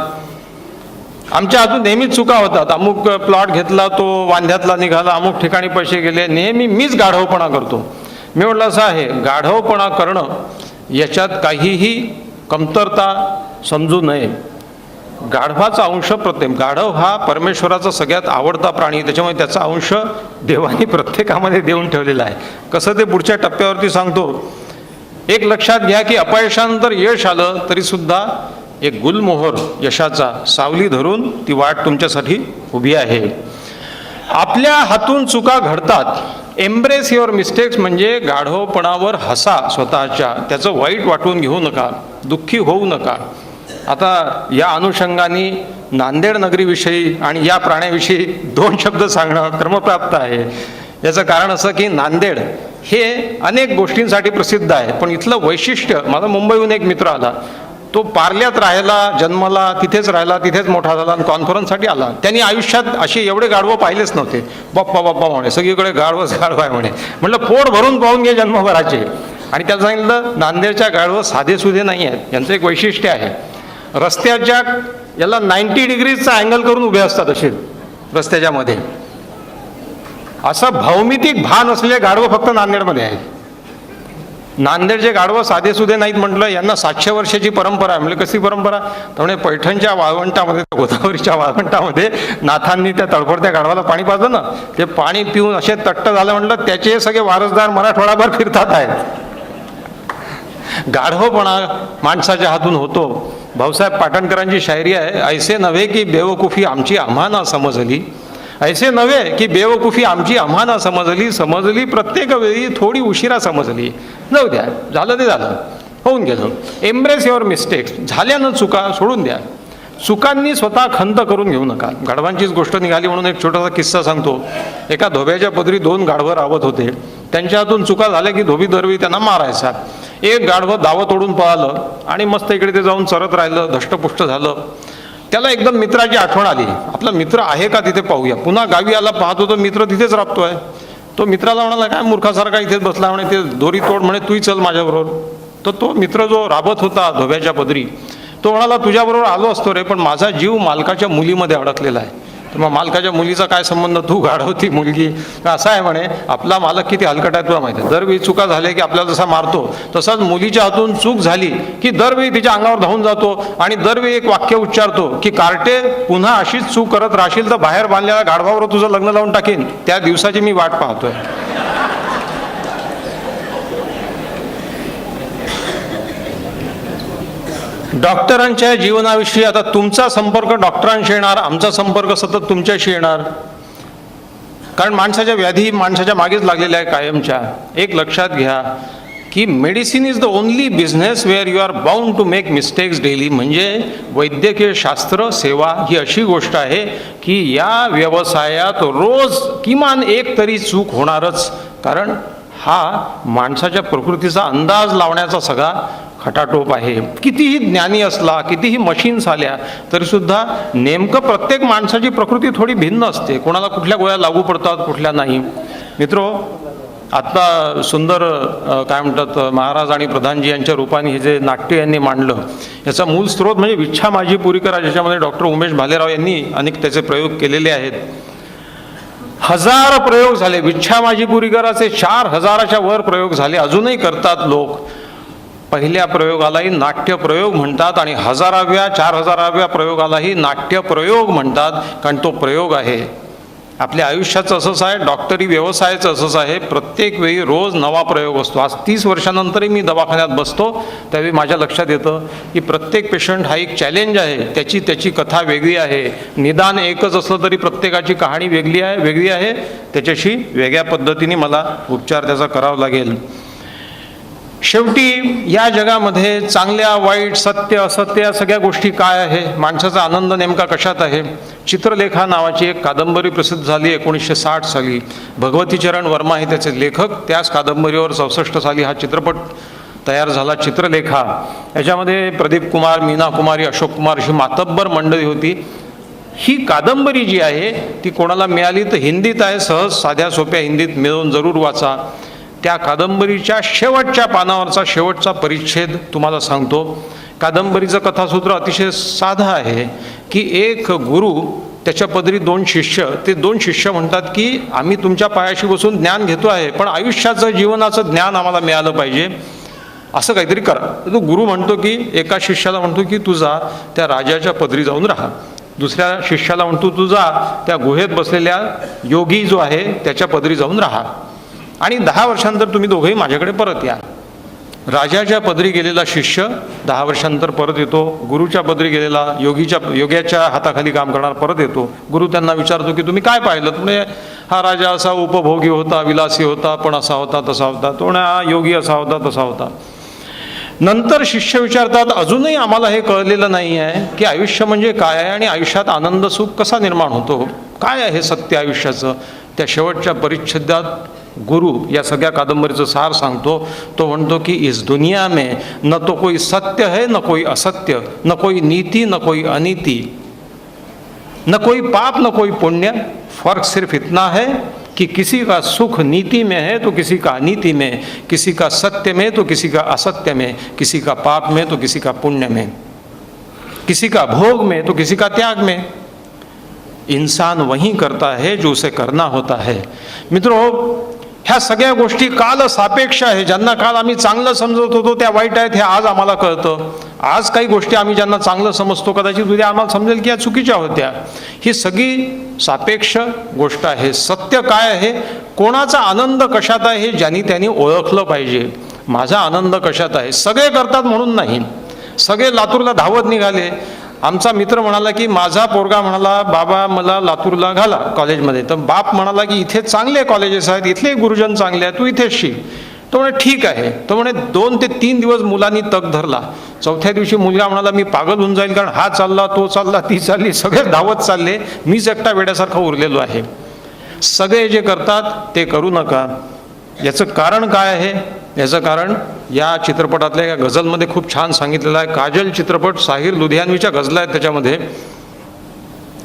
आमच्या हातून नेहमीच चुका होतात. अमुक प्लॉट घेतला, तो वांद्यातला निघाला, अमुक ठिकाणी पैसे गेले. नेहमी मीच गाढवपणा करतो. मी म्हटलं असं आहे, गाढवपणा करणं याच्यात काहीही कमतरता समजू नये. गाढवाचा अंश गाढव हा परमेश्वराचा सगळ्यात आवडता प्राणी, त्याच्यामुळे त्याचा अंश देवाने प्रत्येकामध्ये देऊन ठेवलेला आहे. कसं ते पुढच्या टप्प्यावरती सांगतो. एक लक्षात घ्या की अपयशानंतर यश आलं तरी सुद्धा एक गुलमोहर यशाचा सावली धरून ती वाट तुमच्यासाठी उभी आहे. आपल्या हातून चुका घडतात. एम्ब्रेस युअर मिस्टेक्स म्हणजे गाढवपणावर हसा स्वतःच्या, त्याचं वाईट वाटून घेऊ नका, दुःखी होऊ नका. आता या अनुषंगाने नांदेड नगरीविषयी आणि या प्राण्याविषयी 2 शब्द सांगणं क्रमप्राप्त आहे. याचं कारण असं की नांदेड हे अनेक गोष्टींसाठी प्रसिद्ध आहे, पण इथलं वैशिष्ट्य, माझा मुंबईहून एक मित्र आला, तो पार्ल्यात राहायला, जन्माला तिथेच राहिला, तिथेच मोठा झाला आणि कॉन्फरन्ससाठी आला. त्यांनी आयुष्यात असे एवढे गाढवं पाहिलेच नव्हते. बाप्पा बाप्पा म्हणे, सगळीकडे गाढवंच गाढवं आहे म्हणे. म्हटलं पोट भरून पाहून घे जन्मभराचे. आणि त्याला सांगितलं नांदेडच्या गाढवं साधेसुधे नाही आहेत. यांचं एक वैशिष्ट्य आहे, रस्त्याच्या याला 90 डिग्रीचा अँगल करून उभे असतात असे रस्त्याच्या मध्ये. असं भौमितिक भान असलेले गाढवं फक्त नांदेडमध्ये आहेत. नांदेडचे गाढवं साधेसुधे नाहीत. म्हटलं यांना 700 वर्षाची परंपरा आहे. म्हणजे कशी परंपरा? त्यामुळे पैठणच्या वाळवंटामध्ये, गोदावरीच्या वाळवंटामध्ये नाथांनी त्या तळफडत्या गाढवाला पाणी पाजलं ना, ते पाणी पिऊन असे तट्ट झालं. म्हटलं त्याचे सगळे वारसदार मराठवाडाभर फिरतात आहेत. गाढवपणा माणसाच्या हातून होतो. भाऊसाहेब पाटणकरांची शायरी आहे, ऐसे नव्हे की बेवकूफी आमची आम्हाना समजली, ऐसे नव्हे की बेवकूफी आमची आम्हाना समजली, समजली प्रत्येक वेळी थोडी उशिरा समजली. जाऊ द्या, झालं ते झालं, होऊन गेलं. Embrace your mistakes. झाल्यानं चुका सोडून द्या. चुकांनी स्वतः खंत करून घेऊ नका. गाढवांचीच गोष्ट निघाली म्हणून एक छोटासा किस्सा सांगतो. एका धोब्याच्या पदरी 2 गाढवं रावत होते. त्यांच्या हातून चुका झाल्या की धोबी दरवी त्यांना मारायचा. एक गाढवं दावं तोडून पळालं आणि मस्त इकडे ते जाऊन चरत राहिलं, धष्टपुष्ट झालं. त्याला एकदम मित्राची आठवण आली. आपला मित्र आहे का तिथे पाहूया. पुन्हा गावी आला, पाहतो तो मित्र तिथेच राबतोय. तो मित्राला म्हणाला, काय मूर्खासारखा इथेच बसला म्हणे, ते दोरी तोड म्हणे, तूही चल माझ्याबरोबर. तर तो मित्र जो राबत होता धोब्याच्या पदरी, तो म्हणाला, तुझ्याबरोबर आलो असतो रे, पण माझा जीव मालकाच्या मुलीमध्ये अडकलेला आहे. तर मग मालकाच्या मुलीचा काय संबंध, तू गाढवती मुलगी. असं आहे म्हणे, आपला मालक किती हलकट आहे तुला माहिती आहे. दरवेळी चुका झाल्या की आपल्याला जसा मारतो, तसाच मुलीच्या हातून चूक झाली की दरवेळी तिच्या अंगावर धावून जातो आणि दरवेळी एक वाक्य उच्चारतो की कार्टे, पुन्हा अशीच चूक करत राहशील तर बाहेर बांधलेल्या गाढवावर तुझं लग्न लावून टाकेन. त्या दिवसाची मी वाट पाहतोय. डॉक्टरांच्या जीवनाविषयी आता तुमचा संपर्क डॉक्टरांशी येणार, आमचा संपर्क सतत तुमच्याशी येणार. कारण माणसाच्या व्याधी माणसाच्या मागेच लागलेल्या आहे कायमच्या. एक लक्षात घ्या की medicine is the only business where you are bound to make mistakes daily. म्हणजे वैद्यकीय शास्त्र सेवा ही अशी गोष्ट आहे की या व्यवसायात रोज किमान एक तरी चूक होणारच. कारण हा माणसाच्या प्रकृतीचा अंदाज लावण्याचा सगळा खटाटोप आहे. कितीही ज्ञानी असला, कितीही मशीन्स आल्या तरीसुद्धा नेमकं प्रत्येक माणसाची प्रकृती थोडी भिन्न असते. कोणाला कुठल्या गोळ्या लागू पडतात, कुठल्या नाही. मित्रो, आत्ता सुंदर काय म्हणतात महाराज आणि प्रधानजी यांच्या रूपाने हे जे नाट्य यांनी मांडलं, याचा मूळ स्रोत म्हणजे विच्छा माझी पुरी करा, ज्याच्यामध्ये डॉक्टर उमेश भालेराव यांनी अनेक त्याचे प्रयोग केलेले आहेत. 1000 प्रयोग झाले. विच्छा माझी पुरी कराचे 4000च्या वर प्रयोग झाले, अजूनही करतात लोक. पहिल्या प्रयोगालाही नाट्य प्रयोग म्हणतात आणि 4000व्या प्रयोगालाही नाट्य प्रयोग म्हणतात. कारण तो प्रयोग आहे. आपल्या आयुष्याचं असंच आहे, डॉक्टरी व्यवसायाचं असंच आहे. प्रत्येक वेळी रोज नवा प्रयोग असतो. आज 30 वर्षानंतरही मी दवाखान्यात बसतो, त्यावेळी माझ्या लक्षात येतं की प्रत्येक पेशंट हा एक चॅलेंज आहे. त्याची कथा वेगळी आहे. निदान एकच असलं तरी प्रत्येकाची कहाणी वेगळी आहे. त्याच्याशी वेगळ्या पद्धतीने मला उपचार त्याचा करावा लागेल. शेवटी या जगामध्ये चांगल्या वाईट सत्य असत्य या सगळ्या गोष्टी काय आहे, माणसाचा आनंद नेमका कशात आहे. चित्रलेखा नावाची एक कादंबरी प्रसिद्ध झाली 1960 साली. भगवतीचरण वर्मा हे त्याचे लेखक. त्याच कादंबरीवर 64 साली हा चित्रपट तयार झाला, चित्रलेखा. याच्यामध्ये प्रदीप कुमार, मीना कुमारी, अशोक कुमार अशी मातब्बर मंडळी होती. ही कादंबरी जी आहे ती कोणाला मिळाली तर हिंदीत आहे, सहज साध्या सोप्या हिंदीत मिळवून जरूर वाचा. त्या कादंबरीच्या शेवटच्या पानावरचा शेवटचा परिच्छेद तुम्हाला सांगतो. कादंबरीचं कथासूत्र अतिशय साधं आहे की एक गुरु, त्याच्या पदरी 2 शिष्य. ते 2 शिष्य म्हणतात की आम्ही तुमच्या पायाशी बसून ज्ञान घेतो आहे, पण आयुष्याचं जीवनाचं ज्ञान आम्हाला मिळालं पाहिजे, असं काहीतरी करा. तो गुरु म्हणतो की, एका शिष्याला म्हणतो की तू जा त्या राजाच्या पदरी जाऊन राहा. दुसऱ्या शिष्याला म्हणतो तू जा त्या गुहेत बसलेल्या योगी जो आहे त्याच्या पदरी जाऊन राहा आणि 10 वर्षांनंतर तुम्ही दोघंही माझ्याकडे परत या. राजाच्या पदरी गेलेला शिष्य 10 वर्षांनंतर परत येतो. गुरुच्या पदरी गेलेला योग्याच्या हाताखाली काम करणार परत येतो. गुरु त्यांना विचारतो की तुम्ही काय पाहिलं. म्हणजे हा राजा असा उपभोगी होता, विलासी होता, पण असा होता तसा होता. तो हा योगी असा होता तसा होता. नंतर शिष्य विचारतात, अजूनही आम्हाला हे कळलेलं नाही आहे की आयुष्य म्हणजे काय आहे आणि आयुष्यात आनंद सुख कसा निर्माण होतो, काय आहे सत्य आयुष्याचं. त्या शेवटच्या परिच्छेदात गुरु या सगळ्या कादंबरीचं सार सांगतो. तो म्हणतो की इस दुनिया में न तो कोई सत्य है, न कोई असत्य, न कोई नीति, न कोई अनीति, न कोई पाप, न कोई पुण्य. फर्क सिर्फ इतना है कि किसी का सुख नीति में है तो किसी का अनीति में, किसी का सत्य में तो किसी का असत्य में, किसी का पाप में तो किसी का पुण्य में, किसी का भोग में तो किसी का त्याग में. इंसान वही करता है जो उसे करना होता है. मित्रों, ह्या सगळ्या गोष्टी काल सापेक्ष आहे. ज्यांना काल आम्ही चांगलं समजत होतो त्या वाईट आहेत हे आज आम्हाला कळतं. आज काही गोष्टी आम्ही ज्यांना चांगलं समजतो कदाचित उद्या आम्हाला समजेल की या चुकीच्या होत्या. ही सगळी सापेक्ष गोष्ट आहे. सत्य काय आहे, कोणाचा आनंद कशात आहे हे ज्यांनी त्यांनी ओळखलं पाहिजे. माझा आनंद कशात आहे. सगळे करतात म्हणून नाही. सगळे लातूरला धावत निघाले. आमचा मित्र म्हणाला की माझा पोरगा म्हणाला बाबा मला लातूरला घाला कॉलेजमध्ये. तर बाप म्हणाला की इथे चांगले कॉलेजेस आहेत, इथले गुरुजन चांगले आहेत, तू इथेच शिक. तो म्हणे ठीक आहे. तो म्हणे 2 ते 3 दिवस मुलांनी तग धरला. 4थ्या दिवशी मुलगा म्हणाला मी पागल होऊन जाईल, कारण हा चालला, तो चालला, ती चालली, सगळे धावत चालले, मीच एकटा वेड्यासारखा उरलेलो आहे. सगळे जे करतात ते करू नका. याचं कारण काय आहे. याचं कारण या चित्रपटातल्या या गझलमध्ये खूप छान सांगितलेलं आहे. काजल चित्रपट, साहिर लुधियानवीच्या गझला आहेत त्याच्यामध्ये.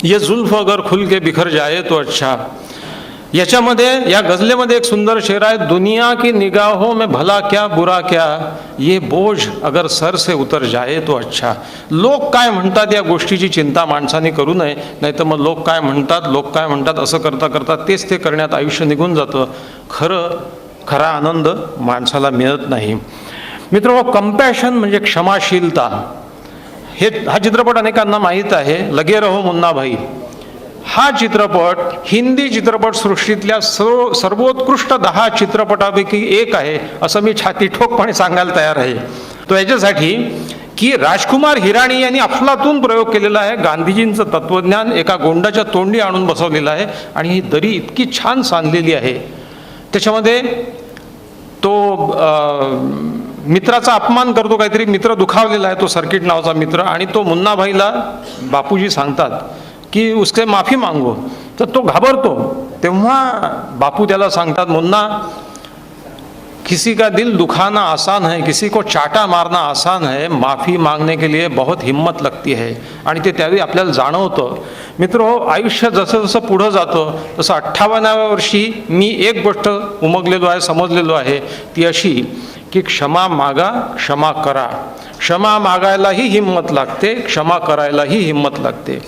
ये जुल्फ अगर खुल के बिखर जाए तो अच्छा. याच्यामध्ये या गझलेमध्ये एक सुंदर शेर आहे, दुनिया की निगाहों में भला क्या बुरा क्या, ये बोझ अगर सर से उतर जाए तो अच्छा. लोक काय म्हणतात या गोष्टीची चिंता माणसाने करू नये, नाही तर मग लोक काय म्हणतात असं करता करता तेच ते करण्यात आयुष्य निघून जातं. खरा आनंद माणसाला मिळत नाही. मित्र, कंपॅशन म्हणजे क्षमाशीलता. हा चित्रपट अनेकांना माहीत आहे, लगे रहो मुन्ना भाई. हा चित्रपट हिंदी चित्रपट सृष्टीतल्या सर्वोत्कृष्ट 10 चित्रपटापैकी एक आहे असं मी छातीठोकपणे सांगायला तयार आहे. तो याच्यासाठी की राजकुमार हिराणी यांनी अफलातून प्रयोग केलेला आहे. गांधीजींचं तत्वज्ञान एका गोंडाच्या तोंडी आणून बसवलेलं आहे आणि ही दरी इतकी छान सांधलेली आहे. त्याच्यामध्ये तो मित्राचा अपमान करतो, काहीतरी मित्र दुखावलेला आहे, तो सर्किट नावाचा मित्र, आणि तो मुन्नाभाईला बापूजी सांगतात की उसके माफी मांगो. तर तो घाबरतो. तेव्हा बापू त्याला सांगतात, मुन्ना, किसी का दिल दुखाना आसान है, किसी को चाटा मारना आसान है, माफी मांगने के लिए बहुत हिम्मत लगती है. आणि ते त्यावेळी आपल्याला जाणवतं. मित्र, आयुष्य जसं जसं पुढं जातं तसं 58व्या वर्षी मी एक गोष्ट उमगलेलो आहे, समजलेलो आहे, ती अशी की क्षमा मागा, क्षमा करा. क्षमा मागायलाही हिम्मत लागते, क्षमा करायलाही हिम्मत लागते.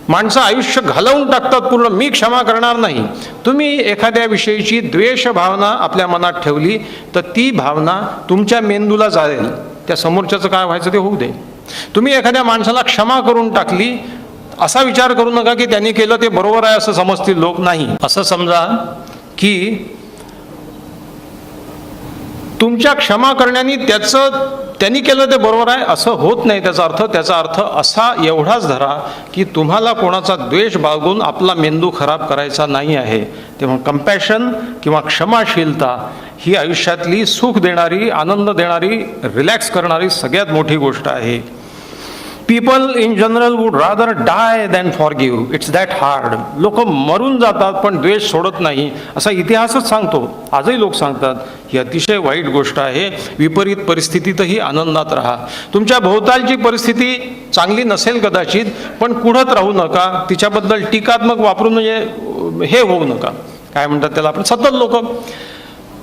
माणसं आयुष्य घालवून टाकतात पूर्ण, मी क्षमा करणार नाही. तुम्ही एखाद्या विषयीची द्वेष भावना आपल्या मनात ठेवली तर ती भावना तुमच्या मेंदूला जाळेल. त्या समोरच्याचं काय व्हायचं ते होऊ दे. तुम्ही एखाद्या माणसाला क्षमा करून टाकली, असा विचार करू नका की त्यांनी केलं ते बरोबर आहे असं समजतील लोक. नाही, असं समजा की तुमच्या क्षमा करण्याने त्यांनी केलं ते बरोबर आहे असं होत नाही. त्याचा अर्थ असा एवढाच धरा की तुम्हाला कोणाचा द्वेष बाळगून आपला मेंदू खराब करायचा नाही आहे. तेव्हा कंपॅशन किंवा क्षमाशीलता ही आयुष्यातली सुख देणारी, आनंद देणारी, रिलॅक्स करणारी सगळ्यात मोठी गोष्ट आहे. People in general would rather die than forgive, it's that hard. लोक मरून जातात पण द्वेष सोडत नाही असा इतिहासच सांगतो. आजही लोक सांगतात. ही अतिशय वाईट गोष्ट आहे. विपरीत परिस्थितीतही आनंदात राहा. तुमच्या भोवतालची परिस्थिती चांगली नसेल कदाचित, पण कुढत राहू नका. तिच्याबद्दल टीकात्मक वापरून म्हणजे हे होऊ नका. काय म्हणतात त्याला आपण, सतत लोक.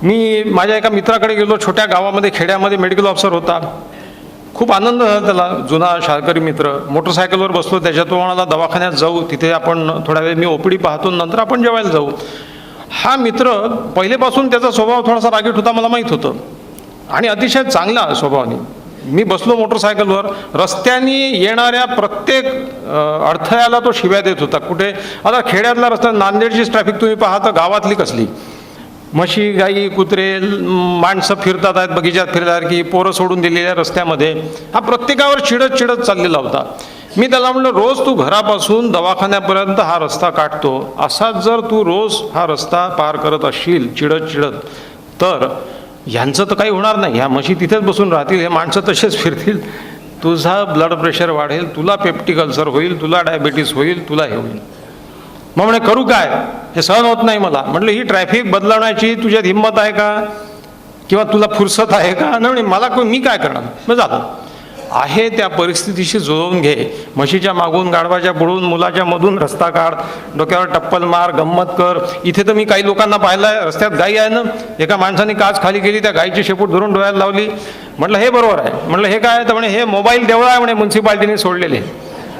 मी माझ्या एका मित्राकडे गेलो, छोट्या गावामध्ये, खेड्यामध्ये मेडिकल ऑफिसर होता. खूप आनंद झाला त्याला, जुना शाळकरी मित्र. मोटरसायकलवर बसलो त्याच्या, तो म्हणाला दवाखान्यात जाऊ, तिथे आपण थोड्या वेळ मी ओपीडी पाहतो, नंतर आपण जेवायला जाऊ. हा मित्र पहिलेपासून त्याचा स्वभाव थोडासा रागीट होता, मला माहीत होतं, आणि अतिशय चांगला स्वभावाने. मी बसलो मोटरसायकलवर, रस्त्याने येणाऱ्या प्रत्येक अडथळ्याला तो शिव्या देत होता. कुठे आता खेड्यातला रस्ता, नांदेडचीच ट्रॅफिक तुम्ही पाहता, गावातली कसली. म्हशी, गाई, कुत्रे, माणसं फिरतात आहेत बगीचात फिरल्यासारखी, पोरं सोडून दिलेल्या रस्त्यामध्ये. हा प्रत्येकावर चिडत चाललेला होता. मी त्याला म्हणलं, रोज तू घरापासून दवाखान्यापर्यंत हा रस्ता काढतो, असाच जर तू रोज हा रस्ता पार करत असशील चिडत तर ह्यांचं तर काही होणार नाही. ह्या म्हशी तिथेच बसून राहतील, हे माणसं तसेच फिरतील, तुझा ब्लड प्रेशर वाढेल, तुला पेप्टिक अल्सर होईल, तुला डायबिटीस होईल, तुला हे होईल. मग म्हणे, करू काय, हे सहन होत नाही मला. म्हटलं, ही ट्रॅफिक बदलवण्याची तुझ्यात हिंमत आहे का, किंवा तुला फुरसत आहे का? नाही, मला मी काय करणार. मग जातो आहे त्या परिस्थितीशी जुळवून घे. म्हशीच्या मागून, गाढवाच्या पुढून, मुलाच्या मधून रस्ता काढ, डोक्यावर टप्पल मार, गंमत कर. इथे तर मी काही लोकांना पाहिलं आहे, रस्त्यात गाई आहे ना, एका माणसाने काच खाली केली, त्या गाईची शेपूट धरून डोळ्याला लावली. म्हटलं, हे बरोबर आहे. म्हटलं, हे काय? तर म्हणे, हे मोबाईल देवळं आहे म्हणे, म्युन्सिपाल्टीने सोडलेले.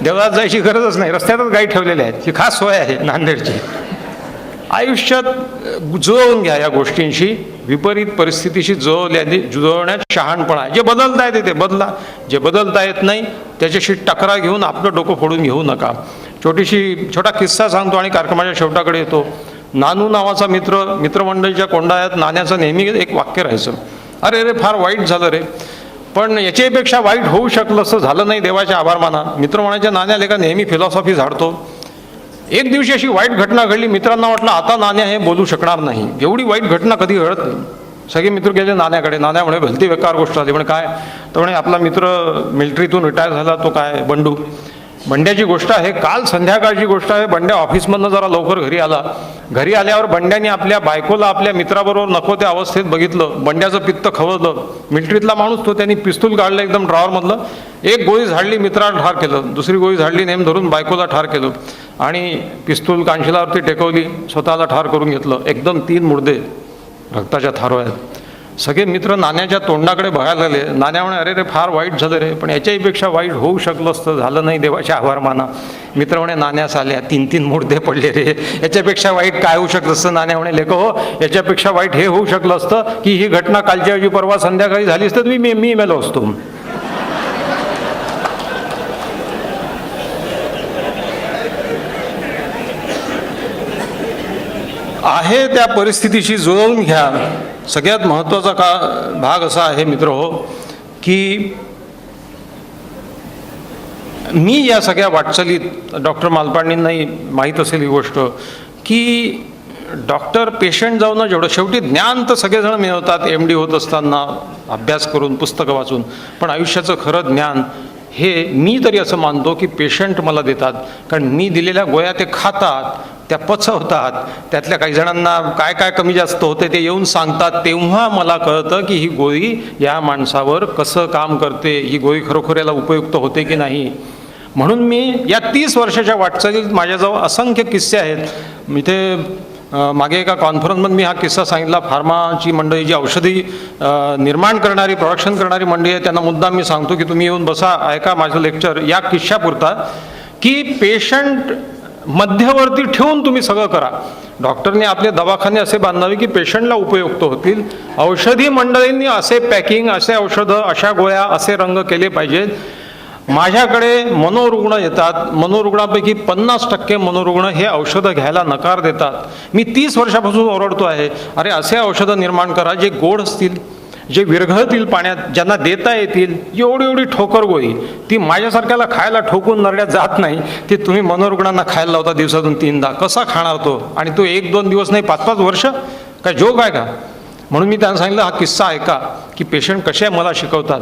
देवळात जायची गरजच नाही, रस्त्यातच गाई ठेवलेल्या आहेत. ही खास सोय आहे नांदेडची. आयुष्यात जुळवून घ्या या गोष्टींशी. विपरीत परिस्थितीशी जुळवण्यात शहाणपणा आहे. जे बदलता येते ते बदला, जे बदलता येत नाही त्याच्याशी टकरा घेऊन आपलं डोकं फोडून घेऊ नका. छोटा किस्सा सांगतो आणि कार्यक्रमाच्या शेवटाकडे येतो. नानू नावाचा मित्रमंडळीच्या कोंडाळ्यात नाण्याचं नेहमी एक वाक्य राहायचं, अरे रे फार वाईट झालं रे, पण याच्यापेक्षा वाईट होऊ शकलं असं झालं नाही, देवाचे आभार माना. मित्र म्हणायच्या, नाण्या लेखा नेहमी फिलॉसॉफी झाडतो. एक दिवशी अशी वाईट घटना घडली, मित्रांना वाटलं आता नाण्या हे बोलू शकणार नाही, एवढी वाईट घटना कधी घडत नाही. सगळे मित्र गेले नाण्याकडे. नाण्या म्हणे, भलती बेकार गोष्ट झाली. म्हणे, काय? तर म्हणे, आपला मित्र मिलिटरीतून रिटायर झाला, तो काय बंडू, बंड्याची गोष्ट आहे, काल संध्याकाळची गोष्ट आहे. बंड्या ऑफिसमधनं जरा लवकर घरी आला. घरी आल्यावर बंड्याने आपल्या बायकोला आपल्या मित्राबरोबर नको त्या अवस्थेत बघितलं. बंड्याचं पित्त खवळलं. मिलिटरीतला माणूस तो, त्यांनी पिस्तूल काढलं एकदम ड्रॉवरमधलं. एक गोळी झाडली, मित्राला ठार केलं. दुसरी गोळी झाडली, नेम धरून बायकोला ठार केलं. आणि पिस्तूल कांशिलावरती टेकवली, स्वतःला ठार करून घेतलं. एकदम 3 मुर्दे रक्ताच्या थारोळ्यात. सगळे मित्र नाण्याच्या तोंडाकडे बघायला लागले. नाण्या म्हणे, अरे रे फार वाईट झालं रे, पण याच्याहीपेक्षा वाईट होऊ शकलं असतं, झालं नाही, देवाच्या आभार माना. मित्र म्हणे, नाण्यास आल्या 3-3 मुर्दे पडले रे, याच्यापेक्षा वाईट काय होऊ शकलं असतं. नाण्या म्हणे, लेखो हो, याच्यापेक्षा वाईट हे होऊ शकलं असतं की ही घटना कालच्या ऐवजी परवा संध्याकाळी झाली असतं, मी मेलो असतो. आहे त्या परिस्थितीशी जुळवून घ्या. सगळ्यात महत्त्वाचा भाग असा आहे मित्र हो, की मी या सगळ्या वाटचालीत, डॉक्टर मालपाणींनाही माहीत असेल ही गोष्ट, की डॉक्टर पेशंट जाऊन जेवढं, शेवटी ज्ञान तर सगळेजण मिळवतात MD होत असताना अभ्यास करून, पुस्तकं वाचून, पण आयुष्याचं खरं ज्ञान हे मी तरी असं मानतो की पेशंट मला देतात. कारण मी दिलेल्या गोळ्या ते खातात, त्या पचवतात, त्यातल्या काही जणांना काय काय कमी जास्त होते ते येऊन सांगतात. तेव्हा मला कळतं की ही गोळी या माणसावर कसं काम करते, ही गोळी खरोखर याला उपयुक्त होते की नाही. म्हणून मी या 30 वर्षाच्या वाटचालीत माझ्याजवळ असंख्य किस्से आहेत. मी ते मागे एका कॉन्फरन्समध्ये मी हा किस्सा सांगितला. फार्माची मंडळी, जी औषधी निर्माण करणारी, प्रोडक्शन करणारी मंडळी आहे, त्यांना मुद्दाम मी सांगतो की तुम्ही येऊन बसा, ऐका माझं लेक्चर या किस्स्यापुरता, की पेशंट मध्यवर्ती ठेवून तुम्ही सगळं करा. डॉक्टरने आपले दवाखाने असे बांधावे की पेशंटला उपयुक्त होतील. औषधी मंडळींनी असे पॅकिंग, असे औषधं, अशा गोळ्या, असे रंग केले पाहिजेत. माझ्याकडे मनोरुग्ण येतात, मनोरुग्णापैकी 50% मनोरुग्ण हे औषधं घ्यायला नकार देतात. मी 30 वर्षापासून ओरडतो आहे, अरे असे औषधं निर्माण करा जे गोड असतील, जे विरघळतील पाण्यात, ज्यांना देता येतील. एवढी ठोकर गोळी ती माझ्यासारख्याला खायला ठोकून नरड्यात जात नाही, ती तुम्ही मनोरुग्णांना खायला लावता दिवसातून 3दा. कसा खाणार तो? आणि तो 1-2 दिवस नाही, 5-5 वर्ष, काय जोक आहे का? म्हणून मी त्यांना सांगितलं, हा किस्सा ऐका की पेशंट कसे मला शिकवतात.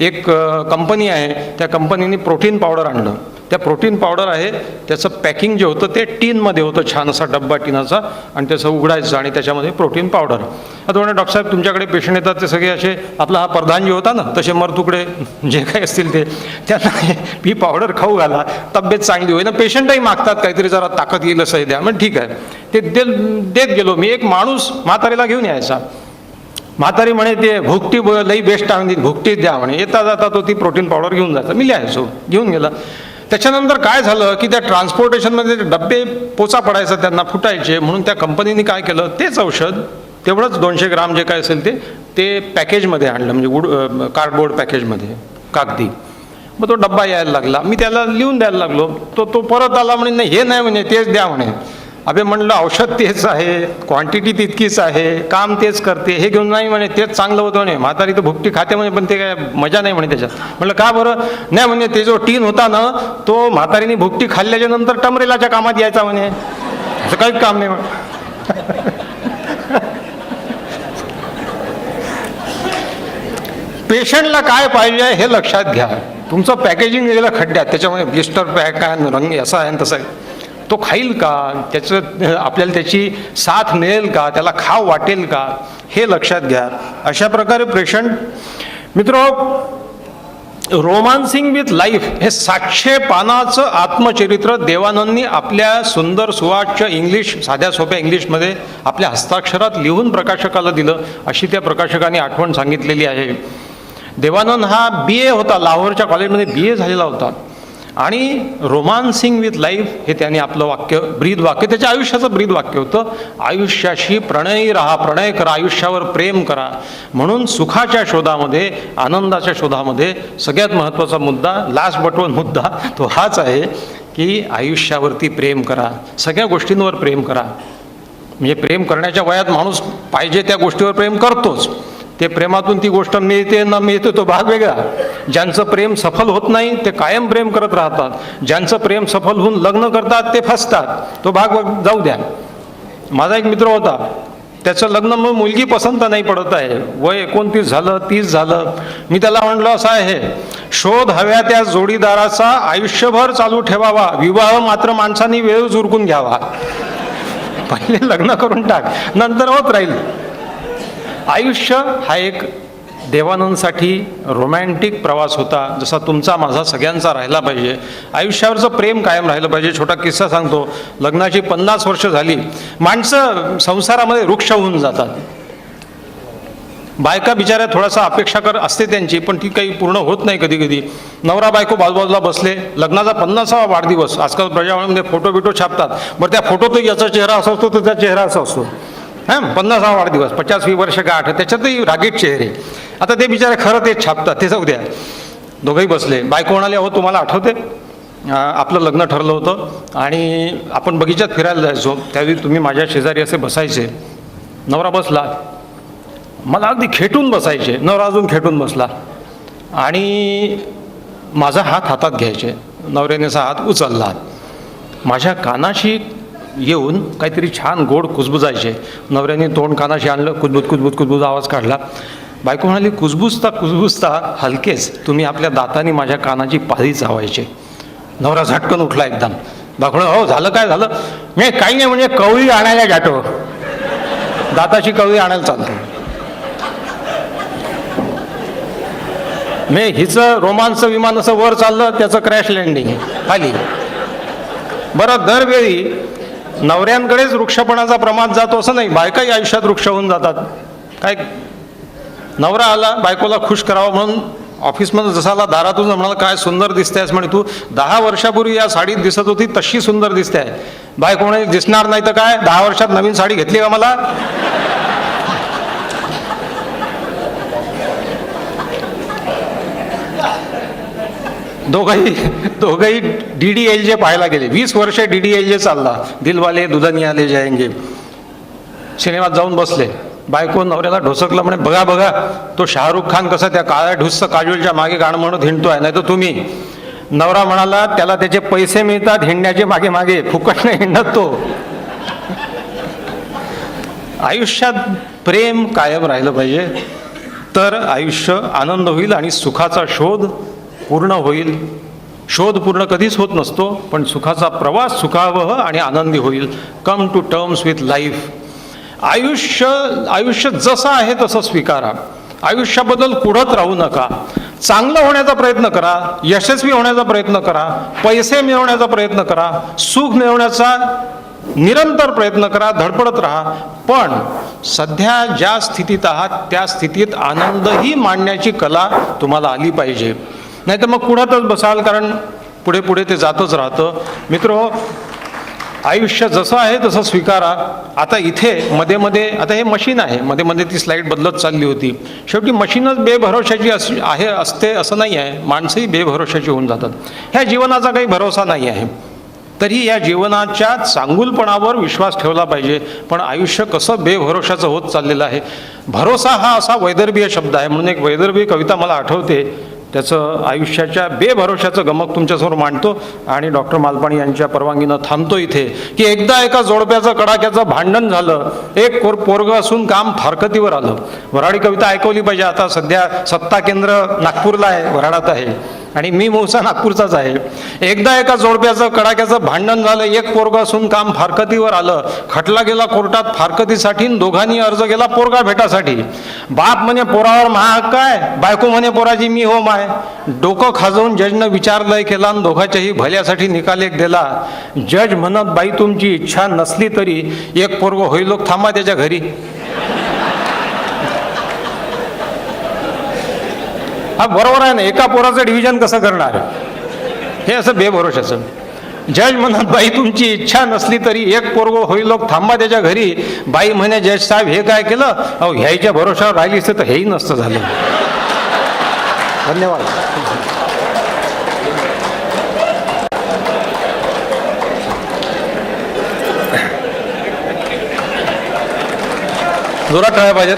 एक कंपनी आहे, त्या कंपनीने प्रोटीन पावडर आणलं. त्या प्रोटीन पावडर आहे, त्याचं पॅकिंग जे होतं ते टीनमध्ये होतं, छान असा डब्बा टिनाचा, आणि त्याचं उघडायचं आणि त्याच्यामध्ये प्रोटीन पावडर. आता म्हणे, डॉक्टर साहेब तुमच्याकडे पेशंट येतात ते सगळे असे, आपला हा प्रधान जे होता ना, तसे मरतुकडे जे काही असतील ते, त्यांना ही पावडर खाऊ घाला, तब्येत चांगली होईल. पेशंटही मागतात काहीतरी जरा ताकद येईल असं द्या. मग ठीक आहे, ते देत गेलो मी. एक माणूस म्हातारीला घेऊन यायचा. म्हातारी म्हणे, ते भुकटी लई बेस्ट आणून भुकटीच द्या म्हणे. येता जाता तो ती प्रोटीन पावडर घेऊन जायचा. मी लिहायचो, घेऊन गेला. त्याच्यानंतर काय झालं की त्या ट्रान्सपोर्टेशनमध्ये डब्बे पोचा पडायचा, त्यांना फुटायचे. म्हणून त्या कंपनीने काय केलं, तेच औषध तेवढंच 200 ग्राम जे काय असेल ते पॅकेजमध्ये आणलं, म्हणजे कार्डबोर्ड पॅकेजमध्ये, कागदी. मग तो डब्बा यायला लागला. मी त्याला लिहून द्यायला लागलो. तो परत आला म्हणे, नाही हे नाही म्हणे, तेच द्या म्हणे. अबे म्हणलं, औषध तेच आहे, क्वांटिटी तितकीच आहे, काम तेच करते, हे घेऊन नाही म्हणे, तेच चांगलं होतं म्हणे. म्हातारी तर भुकटी खाते म्हणे, पण ते काय मजा नाही म्हणे त्याच्यात. म्हणलं का बरं? नाही म्हणे, ते जो टीन होता ना, तो म्हातारीने भुकटी खाल्ल्याच्या नंतर टमरेलाच्या कामात यायचा म्हणे. असं काहीच काम नाही म्हणे. पेशंटला काय पाहिजे हे लक्षात घ्या. तुमचं पॅकेजिंग गेलं खड्ड्यात, त्याच्यामध्ये ब्लिस्टर पॅक आहे, रंग असा आहे तसा आहे, तो खाईल का? त्याचं आपल्याला त्याची साथ मिळेल का? त्याला खाव वाटेल का? हे लक्षात घ्या. अशा प्रकारे पेशंट, मित्र, रोमान्सिंग विथ लाईफ हे 700 पानाचं आत्मचरित्र देवानंदनी आपल्या सुंदर सुवाच्य इंग्लिश, साध्या सोप्या इंग्लिशमध्ये आपल्या हस्ताक्षरात लिहून प्रकाशकाला दिलं, अशी त्या प्रकाशकाने आठवण सांगितलेली आहे. देवानंद हा BA होता, लाहोरच्या कॉलेजमध्ये BA झालेला होता. आणि रोमान्सिंग विथ लाईफ हे त्याने आपलं वाक्य, ब्रीद वाक्य, त्याच्या आयुष्याचं ब्रीद वाक्य होतं. आयुष्याशी प्रणयी राहा, प्रणय करा, आयुष्यावर प्रेम करा. म्हणून सुखाच्या शोधामध्ये, आनंदाच्या शोधामध्ये सगळ्यात महत्त्वाचा मुद्दा, लास्ट बट वन मुद्दा, तो हाच आहे की आयुष्यावरती प्रेम करा, सगळ्या गोष्टींवर प्रेम करा. म्हणजे प्रेम करण्याच्या वयात माणूस पाहिजे त्या गोष्टीवर प्रेम करतोच. ते प्रेमातून ती गोष्ट मिळते न मिळते तो भाग वेगळा. ज्यांचं प्रेम सफल होत नाही ते कायम प्रेम करत राहतात. ज्यांचं प्रेम सफल होऊन लग्न करतात ते फसतात, तो भाग जाऊ द्या. माझा एक मित्र होता, त्याचं लग्न मग मुलगी पसंत नाही पडत आहे, वय 29 झालं, 30 झालं. मी त्याला म्हणलो असं आहे, शोध हव्या त्या जोडीदाराचा आयुष्यभर चालू ठेवावा, विवाह मात्र माणसांनी वेळच उरकून घ्यावा. पहिले लग्न करून टाक, नंतर होत राहील. आयुष्य हा एक देवानंदसाठी रोमॅन्टिक प्रवास होता, जसा तुमचा माझा सगळ्यांचा राहिला पाहिजे. आयुष्यावरचं प्रेम कायम राहिलं पाहिजे. छोटा किस्सा सांगतो. लग्नाची 50 वर्ष झाली, माणसं संसारामध्ये वृक्ष होऊन जातात. बायका बिचाऱ्या थोडासा अपेक्षा कर असते त्यांची, पण ती काही पूर्ण होत नाही कधी कधी. नवरा बायको बाजूबाजूला बसले, लग्नाचा 50वा वाढदिवस. आजकाल प्रजावाणीमध्ये फोटो बिटो छापतात. बरं, त्या फोटोत याचा चेहरा असा असतो, तर त्या चेहरा असा असतो. 50वा वाढदिवस, 50वी वर्ष गाठ, त्याच्यातही रागीट चेहरे. आता ते बिचारे खरं तेच छापतात, ते जाऊ द्या. दोघंही बसले. बायको म्हणाले, अहो तुम्हाला आठवते आपलं लग्न ठरलं होतं आणि आपण बगीचात फिरायला जायचो, त्यावेळी तुम्ही माझ्या शेजारी असे बसायचे. नवरा बसला, मला अगदी खेटून बसायचे. नवरा अजून खेटून बसला आणि माझा हात हातात घ्यायचे. नवऱ्याने असा हात उचलला, माझ्या कानाशी येऊन काहीतरी छान गोड कुजबुजायचे. नवऱ्याने तोंड कानाशी आणलं, कुजबूज कुजबूज कुजबूज आवाज काढला. बायको म्हणाली, कुजबुजता कुजबुजता हलकेच तुम्ही आपल्या दाताने माझ्या कानाची पाळी चावायचे. नवरा झटकन उठला एकदम. बायको म्हणाली, हो झालं काय झालं? मी काही नाही, म्हणजे कवळी आणायला जातो, दाताची कवळी आणायला चालतो. मी हिचं रोमांच विमान असं वर चाललं, त्याचं क्रॅश लँडिंग खाली. बरं, दरवेळी नवऱ्यांकडेच वृक्षपणाचा प्रमाद जातो असं नाही, बायकाही आयुष्यात वृक्ष होऊन जातात. काय, नवरा आला बायकोला खुश करावं म्हणून ऑफिसमध्ये जसा आला दारातून म्हणाला, काय सुंदर दिसतेस म्हणे, तू 10 वर्षापूर्वी या साडीत दिसत होती तशी सुंदर दिसते आहे. बायको म्हणे, दिसणार नाही तर काय, 10 वर्षात नवीन साडी घेतली का मला? दोघंही DDLJ पाहायला गेले. 20 वर्ष DDLJ चालला, दिलवाले दुल्हनिया ले जाएंगे. सिनेमात जाऊन बसले. बायको नवऱ्याला ढोसकलं, म्हणे, बघा बघा तो शाहरुख खान कसा त्या काळ्या ढुस्स काजोलच्या मागे गाणं म्हणत हिंडतोय, नाही तर तुम्ही. नवरा म्हणाला, त्याला त्याचे पैसे मिळतात हिंडण्याचे मागे मागे, फुकट नाही हिंडत तो. आयुष्यात प्रेम कायम राहिलं पाहिजे, तर आयुष्य आनंद होईल आणि सुखाचा शोध पूर्ण होईल. शोध पूर्ण कधीच होत नसतो, पण सुखाचा प्रवास सुखावह आणि आनंदी होईल. Come to terms with life. आयुष्य जसं आहे तसं स्वीकारा. आयुष्याबद्दल कुढत राहू नका. चांगलं होण्याचा प्रयत्न करा, यशस्वी होण्याचा प्रयत्न करा, पैसे मिळवण्याचा प्रयत्न करा, सुख मिळवण्याचा निरंतर प्रयत्न करा, धडपडत राहा. पण सध्या ज्या स्थितीत आहात त्या स्थितीत आनंदही मांडण्याची कला तुम्हाला आली पाहिजे. नाही तर मग कुढतच बसाल, कारण पुढे पुढे ते जातच राहतं. मित्र, आयुष्य जसं आहे तसं स्वीकारा. आता इथे मध्ये मध्ये, आता हे मशीन आहे, मध्ये मध्ये ती स्लाईड बदलत चालली होती. शेवटी मशीनच बेभरोशाची असते असं नाही आहे, माणसंही बेभरोशाची होऊन जातात. ह्या जीवनाचा काही भरोसा नाही आहे. तरी या जीवनाच्या चांगुलपणावर विश्वास ठेवला पाहिजे. पण आयुष्य कसं बेभरोशाचं होत चाललेलं आहे. भरोसा हा असा वैदर्भीय शब्द आहे, म्हणून एक वैदर्भीय कविता मला आठवते. त्याचं आयुष्याच्या बेभरोशाचं गमक तुमच्यासमोर मांडतो आणि डॉक्टर मालपाणी यांच्या परवानगीनं थांबतो इथे. की एकदा एका जोडप्याचं कडाक्याचं भांडण झालं, एक पोरगं असून काम फारकतीवर आलं. वऱ्हाडी कविता ऐकवली पाहिजे. आता सध्या सत्ता केंद्र नागपूरला आहे, वऱ्हाडात आहे, आणि मी मूळचा नागपूरचाच आहे. एकदा एका जोडप्याचं कडाक्याचं भांडण झालं, एक पोरगं असून काम फारकतीवर आलं. खटला गेला कोर्टात फारकतीसाठी, दोघांनी अर्ज केला पोरगा भेटासाठी. बाप म्हणे पोरावर महाग काय, बायको म्हणे पोराची मी हो माय. डोकं खाजवून जजनं विचारलंय केला आणि दोघांच्याही भल्यासाठी निकाल एक दिला. जज म्हणत, बाई तुमची इच्छा नसली तरी एक पोरगं होईल, लोक थांबा त्याच्या घरी. हा बरोबर आहे ना, एका पोराचं डिव्हिजन कसं करणार, हे असं बेभरोशाचं. जज म्हणत, बाई तुमची इच्छा नसली तरी एक पोरगं होईल, लोक थांबा त्याच्या घरी. बाई म्हणे, जज साहेब हे काय केलं, अहो ह्याच्या भरोशावर राहिली असते तर हेही नसतं झालं. धन्यवाद. जोरात टाळ्या पाहिजेत.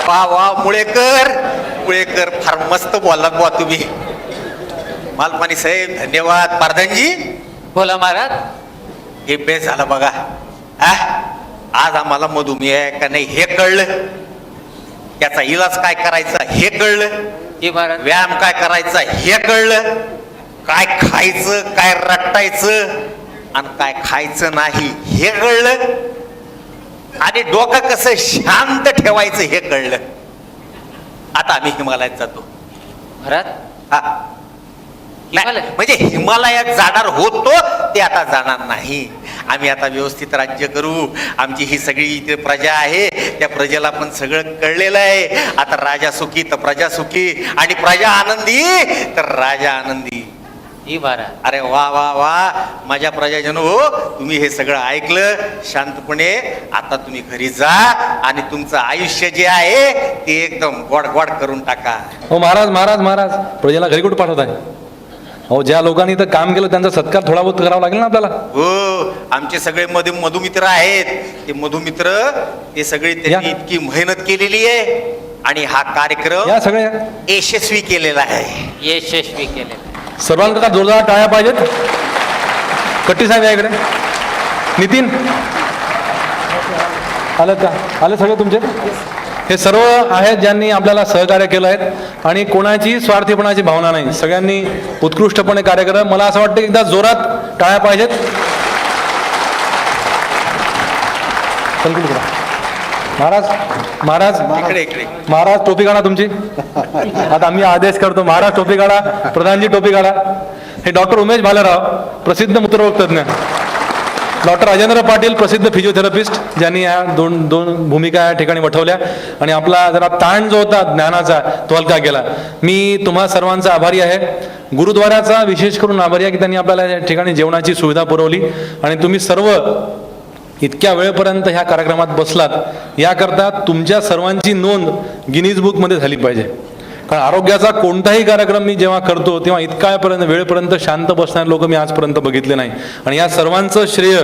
वा वा, मुळेकर फार मस्त बोललात बुवा तुम्ही. मालपाणी साहेब धन्यवाद. पारधनजी बोला महाराज. हे बेस झालं बघा. आज आम्हाला मधुमेह आहे का नाही हे कळलं, त्याचा इलाज काय करायचा हे कळलं, जी महाराज. व्यायाम काय करायचा हे कळलं, काय खायचं काय रट्टायचं आणि काय खायचं नाही हे कळलं, आणि डोकं कसं शांत ठेवायचं हे कळलं. आता आम्ही हिमालयात जातो. महाराज हा. नाही, हिमालय? म्हणजे हिमालयात जाणार होतो ते आता जाणार नाही. आम्ही आता व्यवस्थित राज्य करू. आमची ही सगळी इथे प्रजा आहे, त्या प्रजेला पण सगळं कळलेलं आहे. आता राजा सुखी तर प्रजा सुखी, आणि प्रजा आनंदी तर राजा आनंदी. जी महाराज. अरे वा वा वा माझ्या प्रजाजनो, हो तुम्ही हे सगळं ऐकलं शांतपणे. आता तुम्ही घरी जा आणि तुमचं आयुष्य जे आहे ते एकदम गोड गोड करून टाका. हो महाराज महाराज महाराज, प्रजेला घरी कुठे पाठवत आहे? हो, ज्या लोकांनी इथं काम केलं त्यांचा सत्कार थोडा बहुत करावा लागेल ना आपल्याला. हो, आमचे सगळे मधुमित्र आहेत. ते मधुमित्र ते सगळे त्यांनी या. इतकी मेहनत केलेली आहे आणि हा कार्यक्रम या सगळ्या यशस्वी केलेला आहे. यशस्वी केले. सर्वांना जोरदार टाळ्या पाहिजेत. कट्टी साहेब या इकडे. नितीन आलं का? आले सगळे तुमचे? हे सर्व आहेत ज्यांनी आपल्याला सहकार्य केलं आहे आणि कोणाची स्वार्थीपणाची भावना नाही. सगळ्यांनी उत्कृष्टपणे कार्य केलं. मला असं वाटतं की एकदा जोरात टाळ्या पाहिजेत. महाराज महाराज इकडे इकडे महाराज टोपी काढा तुमची. आता आम्ही आदेश करतो, महाराज टोपी काढा, प्रधानजी टोपी काढा. हे डॉक्टर उमेश भालेराव, प्रसिद्ध मूत्ररोग तज्ञ. डॉक्टर राजेंद्र पाटील, प्रसिद्ध फिजिओथेरपिस्ट, ज्यांनी या दोन भूमिका या ठिकाणी वठवल्या आणि आपला जरा ताण जो होता ज्ञानाचा तो हलका केला. मी तुम्हा सर्वांचा आभारी आहे. गुरुद्वाराचा विशेष करून आभारी आहे की त्यांनी आपल्याला या ठिकाणी जेवणाची सुविधा पुरवली आणि तुम्ही सर्व इतक्या वेळेपर्यंत ह्या कार्यक्रमात बसलात. याकरता तुमच्या सर्वांची नोंद गिनीज बुकमध्ये झाली पाहिजे. कारण आरोग्याचा कोणताही कार्यक्रम मी जेव्हा करतो तेव्हा इतक्या वेळेपर्यंत शांत बसणारे लोक मी आजपर्यंत बघितले नाही. आणि या सर्वांचं श्रेय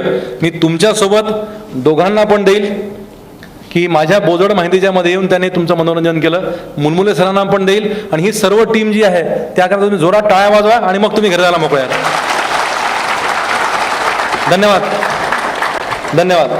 मी तुमच्यासोबत दोघांना पण देईल की माझ्या बोजड माहितीच्या मध्ये येऊन त्यांनी तुमचं मनोरंजन केलं. मुलमुले सरांना पण देईल. आणि ही सर्व टीम जी आहे त्याकरता तुम्ही जोरात टाळ्या वाजवा आणि मग तुम्ही घरी जायला मोकळे. धन्यवाद धन्यवाद.